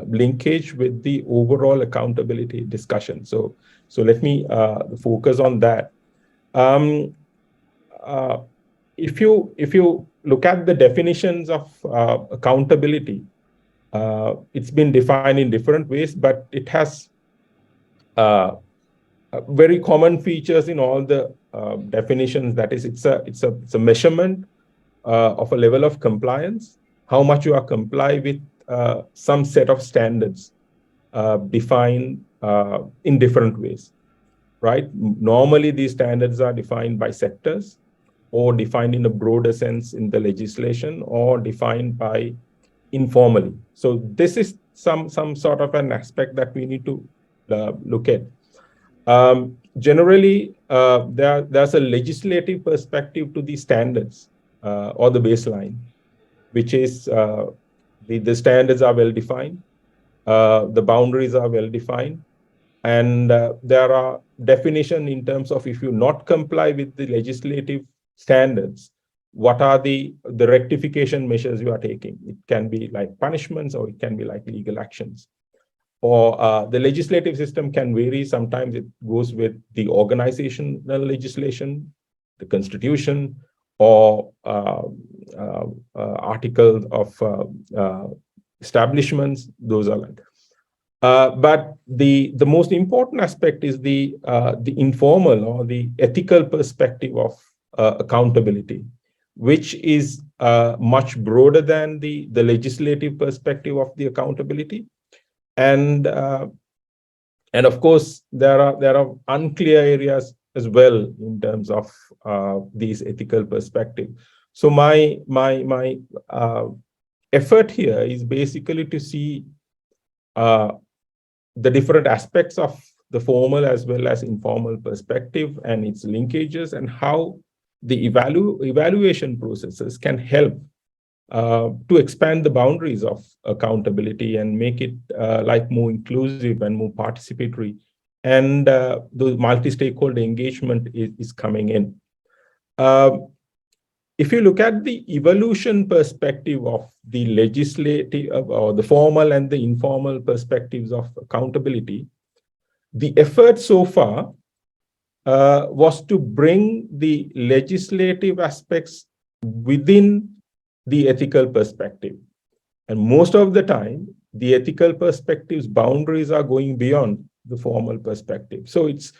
linkage with the overall accountability discussion. So let me focus on that. If you look at the definitions of accountability, it's been defined in different ways, but it has very common features in all the definitions. That is, it's a measurement of a level of compliance, how much you are comply with some set of standards defined in different ways, right? Normally, these standards are defined by sectors or defined in a broader sense in the legislation or defined by informally. So this is some sort of an aspect that we need to look at. Generally, there's a legislative perspective to the standards or the baseline, which is the standards are well defined, the boundaries are well defined, and there are definition in terms of if you not comply with the legislative standards, what are the rectification measures you are taking. It can be like punishments or it can be like legal actions. Or the legislative system can vary. Sometimes it goes with the organizational legislation, the constitution, or articles of establishments. Those are like. But the most important aspect is the informal or the ethical perspective of accountability, which is much broader than the legislative perspective of the accountability. And of course, there are unclear areas as well in terms of these ethical perspective. So my effort here is basically to see the different aspects of the formal as well as informal perspective and its linkages, and how the evaluation processes can help to expand the boundaries of accountability and make it like more inclusive and more participatory. And the multi-stakeholder engagement is coming in. If you look at the evolution perspective of the legislative or the formal and the informal perspectives of accountability, the effort so far was to bring the legislative aspects within the ethical perspective. And most of the time, the ethical perspective's boundaries are going beyond the formal perspective. So it's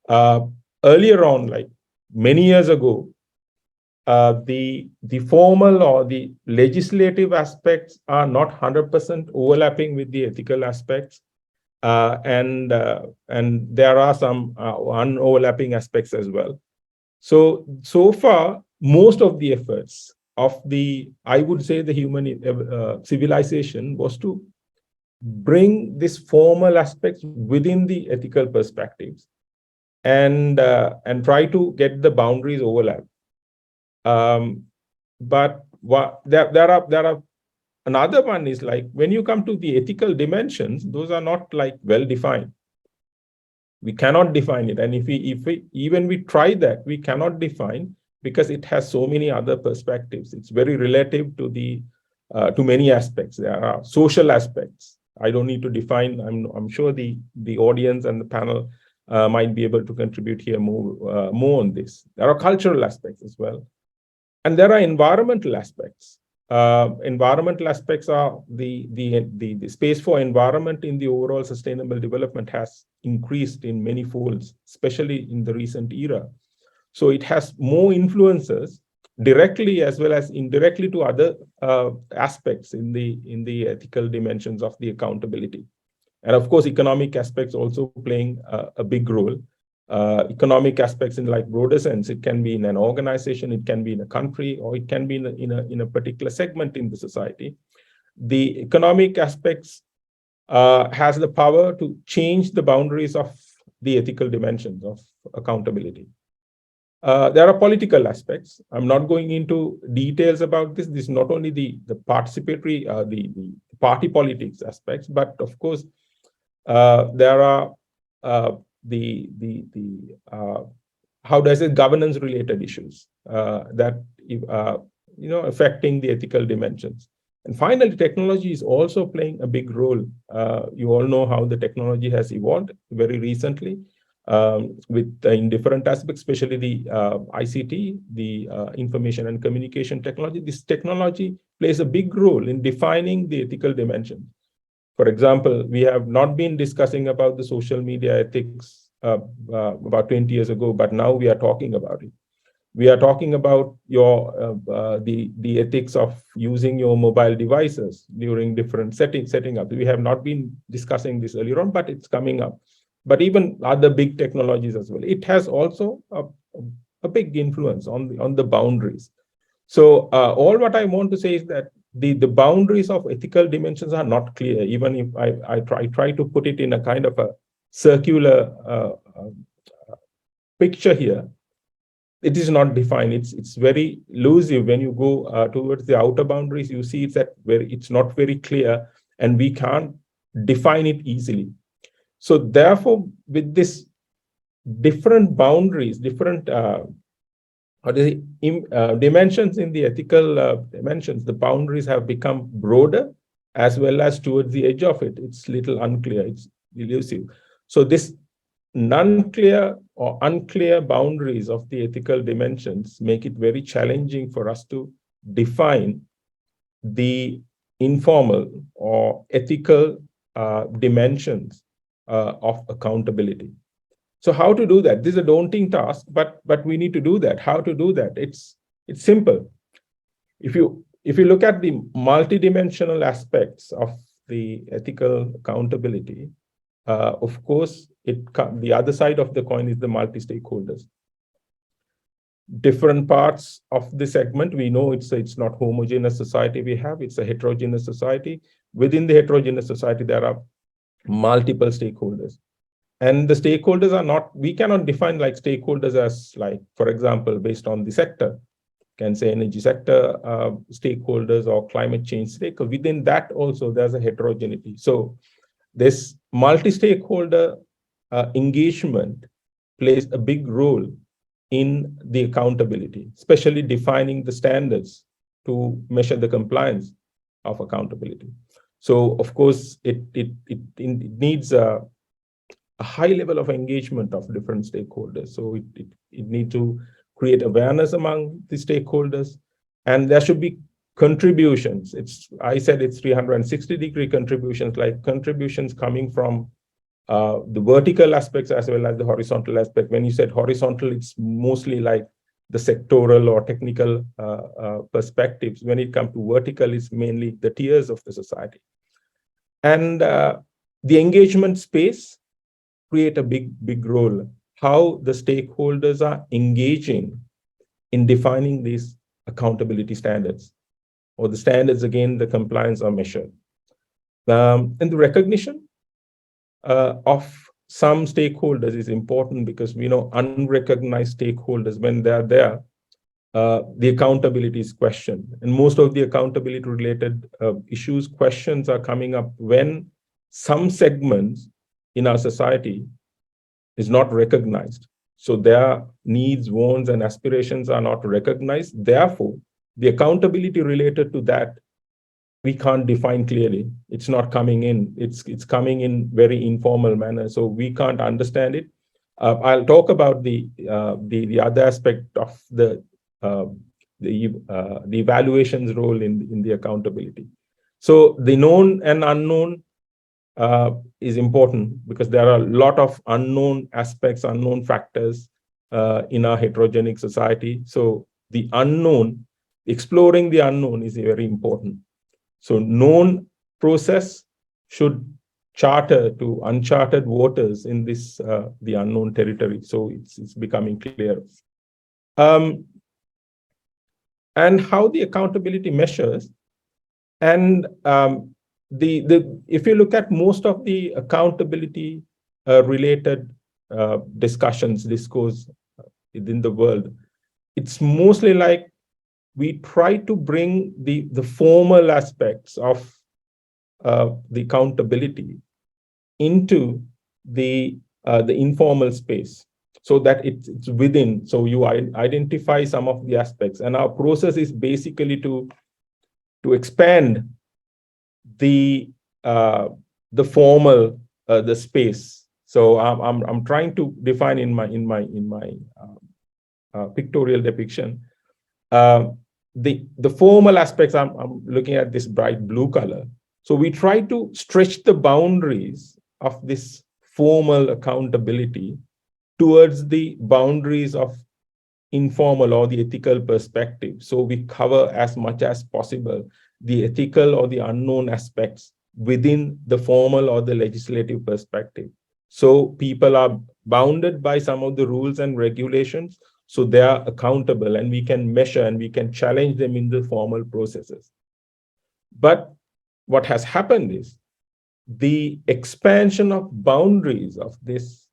earlier on, like many years ago, the formal or the legislative aspects are not 100% overlapping with the ethical aspects. and there are some unoverlapping aspects as well. So far, most of the efforts of I would say, the human civilization was to bring these formal aspects within the ethical perspectives and try to get the boundaries overlap. But there are another one is like, when you come to the ethical dimensions, those are not like well defined. We cannot define it, and if we even we try that, we cannot define, because it has so many other perspectives. It's very relative to to many aspects. There are social aspects. I don't need to define. I'm sure the audience and the panel might be able to contribute here more on this. There are cultural aspects as well, and there are environmental aspects. Environmental aspects are the space for environment in the overall sustainable development has increased in many folds, especially in the recent era. So it has more influences directly as well as indirectly to other aspects in the ethical dimensions of the accountability. And of course, economic aspects also playing a big role. Economic aspects in like broader sense, it can be in an organization, it can be in a country, or it can be in a particular segment in the society. The economic aspects has the power to change the boundaries of the ethical dimensions of accountability. There are political aspects. I'm not going into details about this. This is not only the participatory, the party politics aspects, but of course, there are how does it governance related issues that affecting the ethical dimensions. And finally, technology is also playing a big role. You all know how the technology has evolved very recently in different aspects, especially the ICT, the information and communication technology. This technology plays a big role in defining the ethical dimension. For example, we have not been discussing about the social media ethics about 20 years ago, but now we are talking about it. We are talking about the ethics of using your mobile devices during different setting up. We have not been discussing this earlier on, but it's coming up. But even other big technologies as well. It has also a big influence on the boundaries. So all what I want to say is that the boundaries of ethical dimensions are not clear, even if I try to put it in a kind of a circular picture here. It is not defined. It's very elusive. When you go towards the outer boundaries, you see it's not very clear, and we can't define it easily. So therefore, with this different boundaries, different dimensions in the ethical dimensions, the boundaries have become broader as well as towards the edge of it. It's little unclear, it's elusive. So this non-clear or unclear boundaries of the ethical dimensions make it very challenging for us to define the informal or ethical dimensions of accountability. So how to do that? This is a daunting task, but we need to do that. How to do that? It's simple. If you look at the multidimensional aspects of the ethical accountability, of course, the other side of the coin is the multi-stakeholders. Different parts of the segment, we know it's not homogeneous society we have, it's a heterogeneous society. Within the heterogeneous society, there are multiple stakeholders. And the stakeholders are not, we cannot define like stakeholders as like, for example, based on the sector, can say energy sector stakeholders or climate change stakeholders. Within that also, there's a heterogeneity. So this multi-stakeholder engagement plays a big role in the accountability, especially defining the standards to measure the compliance of accountability. So of course, it needs a high level of engagement of different stakeholders. So it needs to create awareness among the stakeholders, and there should be contributions. I said it's 360-degree contributions, like contributions coming from the vertical aspects as well as the horizontal aspect. When you said horizontal, it's mostly like the sectoral or technical perspectives. When it comes to vertical, it's mainly the tiers of the society. And The engagement space create a big role. How the stakeholders are engaging in defining these accountability standards, or the standards, again, the compliance are measured. And the recognition of some stakeholders is important, because we know unrecognized stakeholders, when they are there, the accountability is questioned. And most of the accountability related issues, questions are coming up when some segments in our society is not recognized. So their needs, wants, and aspirations are not recognized. Therefore, the accountability related to that, we can't define clearly. It's not coming in. It's coming in very informal manner. So we can't understand it. I'll talk about the other aspect of the evaluation's role in the accountability. So the known and unknown is important, because there are a lot of unknown aspects, unknown factors in our heterogenic society. So the unknown, exploring the unknown is very important. So known process should charter to uncharted waters in this the unknown territory. So it's becoming clear. And how the accountability measures, and if you look at most of the accountability related discourse within the world, it's mostly like we try to bring the formal aspects of the accountability into the informal space, so that it's within. So you identify some of the aspects, and our process is basically to expand the formal the space. So I'm trying to define in my pictorial depiction the formal aspects. I'm looking at this bright blue color. So we try to stretch the boundaries of this formal accountability towards the boundaries of informal or the ethical perspective. So we cover as much as possible the ethical or the unknown aspects within the formal or the legislative perspective. So people are bounded by some of the rules and regulations, so they are accountable, and we can measure and we can challenge them in the formal processes. But what has happened is the expansion of boundaries of this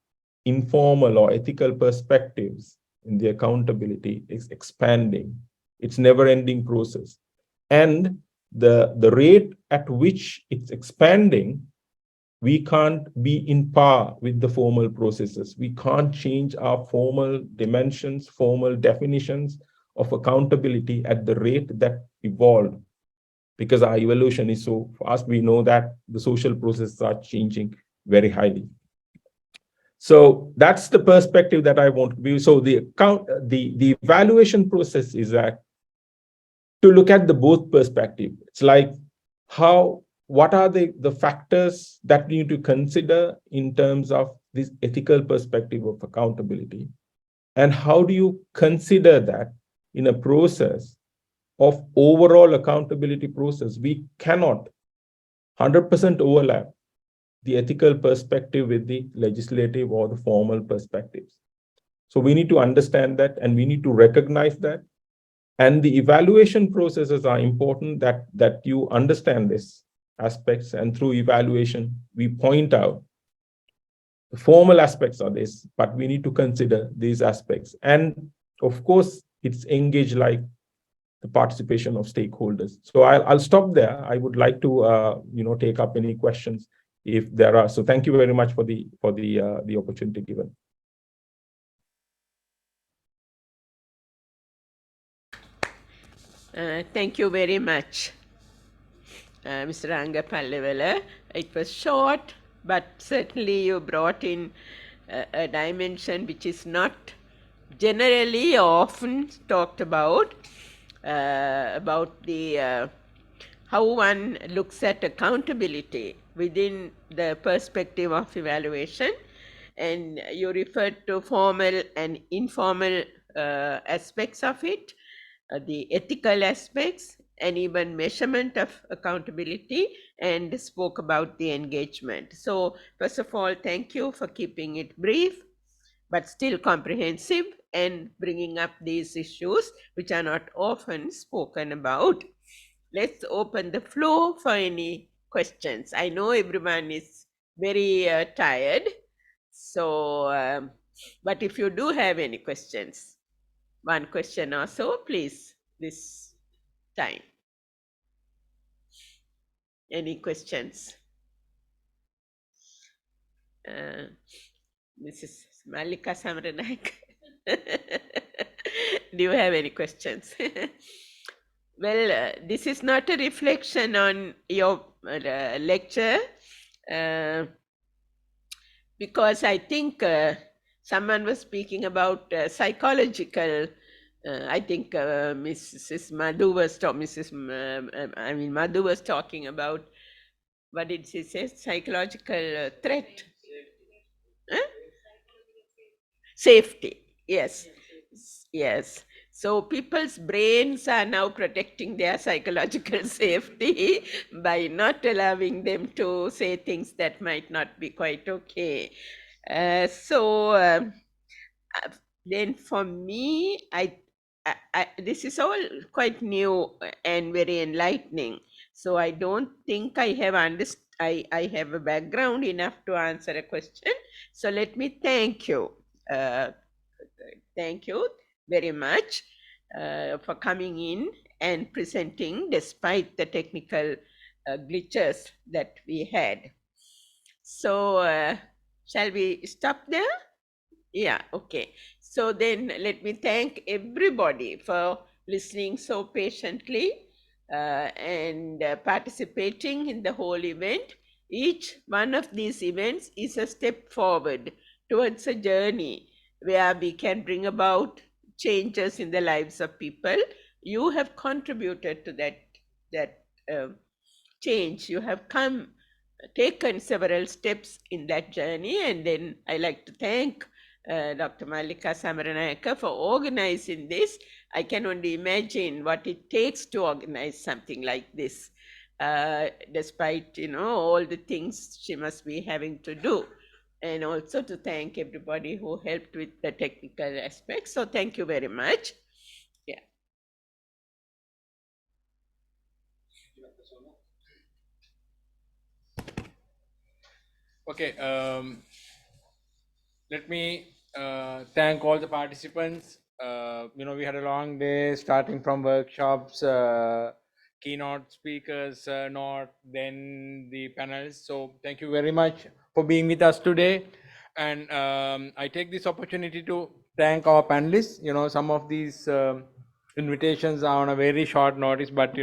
informal or ethical perspectives in the accountability is expanding. It's never-ending process. And the rate at which it's expanding, we can't be in par with the formal processes. We can't change our formal dimensions, formal definitions of accountability at the rate that evolved, because our evolution is so fast. We know that the social processes are changing very highly. So that's the perspective that I want to view. So the evaluation process is that to look at the both perspective. It's like what are the factors that we need to consider in terms of this ethical perspective of accountability, and how do you consider that in a process of overall accountability process? We cannot 100% overlap the ethical perspective with the legislative or the formal perspectives. So we need to understand that, and we need to recognize that. And the evaluation processes are important, that you understand these aspects, and through evaluation, we point out the formal aspects of this, but we need to consider these aspects. And of course, it's engaged like the participation of stakeholders. So I'll stop there. I would like to take up any questions if there are. So thank you very much for the opportunity given. Thank you very much, Mr. Rangapalliwala. It was short, but certainly you brought in a dimension which is not generally or often talked about the how one looks at accountability within the perspective of evaluation. And you referred to formal and informal aspects of it, the ethical aspects and even measurement of accountability, and spoke about the engagement. So first of all, thank you for keeping it brief, but still comprehensive, and bringing up these issues which are not often spoken about. Let's open the floor for any questions. I know everyone is very tired, so but if you do have any questions, one question or so, please, this time. Any questions? Mrs. Malika Samranaik. Do you have any questions? Well, this is not a reflection on your lecture, because I think someone was speaking about psychological. I think Mrs. Madhu was Madhu was talking about, what did she say? Psychological threat. Huh? Safety. Yes. Yes. So people's brains are now protecting their psychological safety by not allowing them to say things that might not be quite okay. Then for me, this is all quite new and very enlightening. So I don't think I have I have a background enough to answer a question. So let me thank you. Thank you very much for coming in and presenting despite the technical glitches that we had. So shall we stop there? Yeah, okay. So then let me thank everybody for listening so patiently and participating in the whole event. Each one of these events is a step forward towards a journey where we can bring about changes in the lives of people. You have contributed to that change. You have taken several steps in that journey, and then I like to thank Dr. Malika Samaranayaka for organizing this. I can only imagine what it takes to organize something like this, despite all the things she must be having to do. And also to thank everybody who helped with the technical aspects. So thank you very much. Yeah. Okay. Let me thank all the participants. We had a long day starting from workshops, keynote speakers, then the panels. So thank you very much for being with us today. And I take this opportunity to thank our panelists. Some of these invitations are on a very short notice, but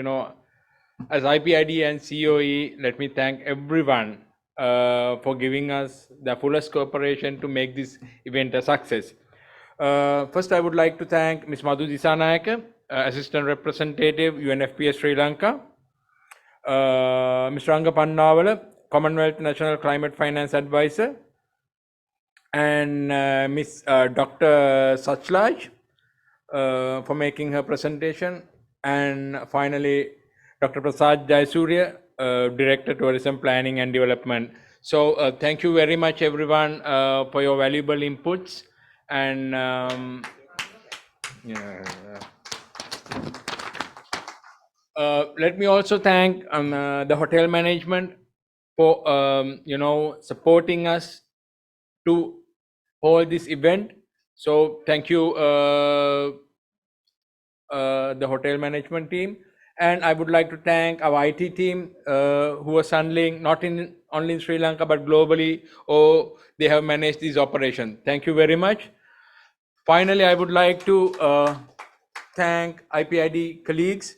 as IPID and COE, let me thank everyone for giving us the fullest cooperation to make this event a success. First, I would like to thank Ms. Madhu Disanayake, Assistant Representative, UNFPA Sri Lanka, Mr. Anga Pannavala, Commonwealth National Climate Finance Advisor, and Ms. Dr. Sachlaj for making her presentation, and finally, Dr. Prasad Jayasuriya, Director Tourism Planning and Development. So thank you very much everyone for your valuable inputs, and let me also thank the hotel management for supporting us to hold this event. So thank you the hotel management team. And I would like to thank our IT team who was handling not only in Sri Lanka but globally, or they have managed this operation. Thank you very much. Finally, I would like to thank IPID colleagues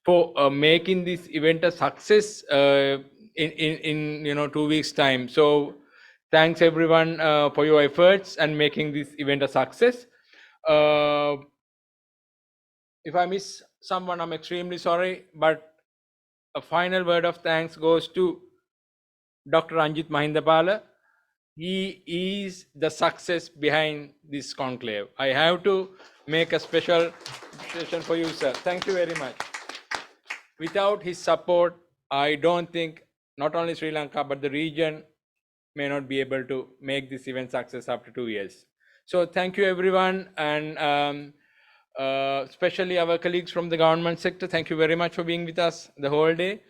for making this event a success in 2 weeks time. So thanks everyone for your efforts and making this event a success. If I miss someone, I'm extremely sorry, but a final word of thanks goes to Dr. Anjit Mahindapala. He is the success behind this conclave. I have to make a special appreciation for you, sir. Thank you very much. Without his support, I don't think not only Sri Lanka, but the region may not be able to make this event success after 2 years. So thank you everyone, and especially our colleagues from the government sector. Thank you very much for being with us the whole day.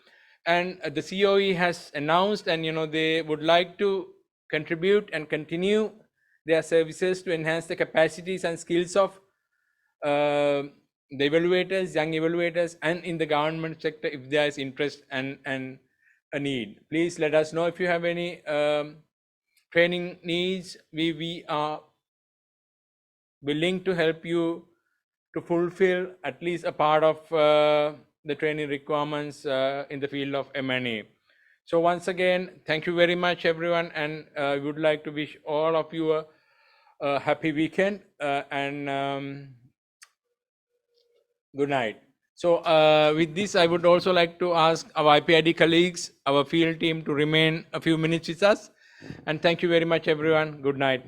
And the COE has announced, and they would like to contribute and continue their services to enhance the capacities and skills of the evaluators, young evaluators, and in the government sector if there is interest and a need. Please let us know if you have any training needs. We are willing to help you to fulfill at least a part of the training requirements in the field of M&A. So once again, thank you very much everyone, and I would like to wish all of you a happy weekend and good night. So with this, I would also like to ask our IPID colleagues, our field team, to remain a few minutes with us. And thank you very much everyone. Good night.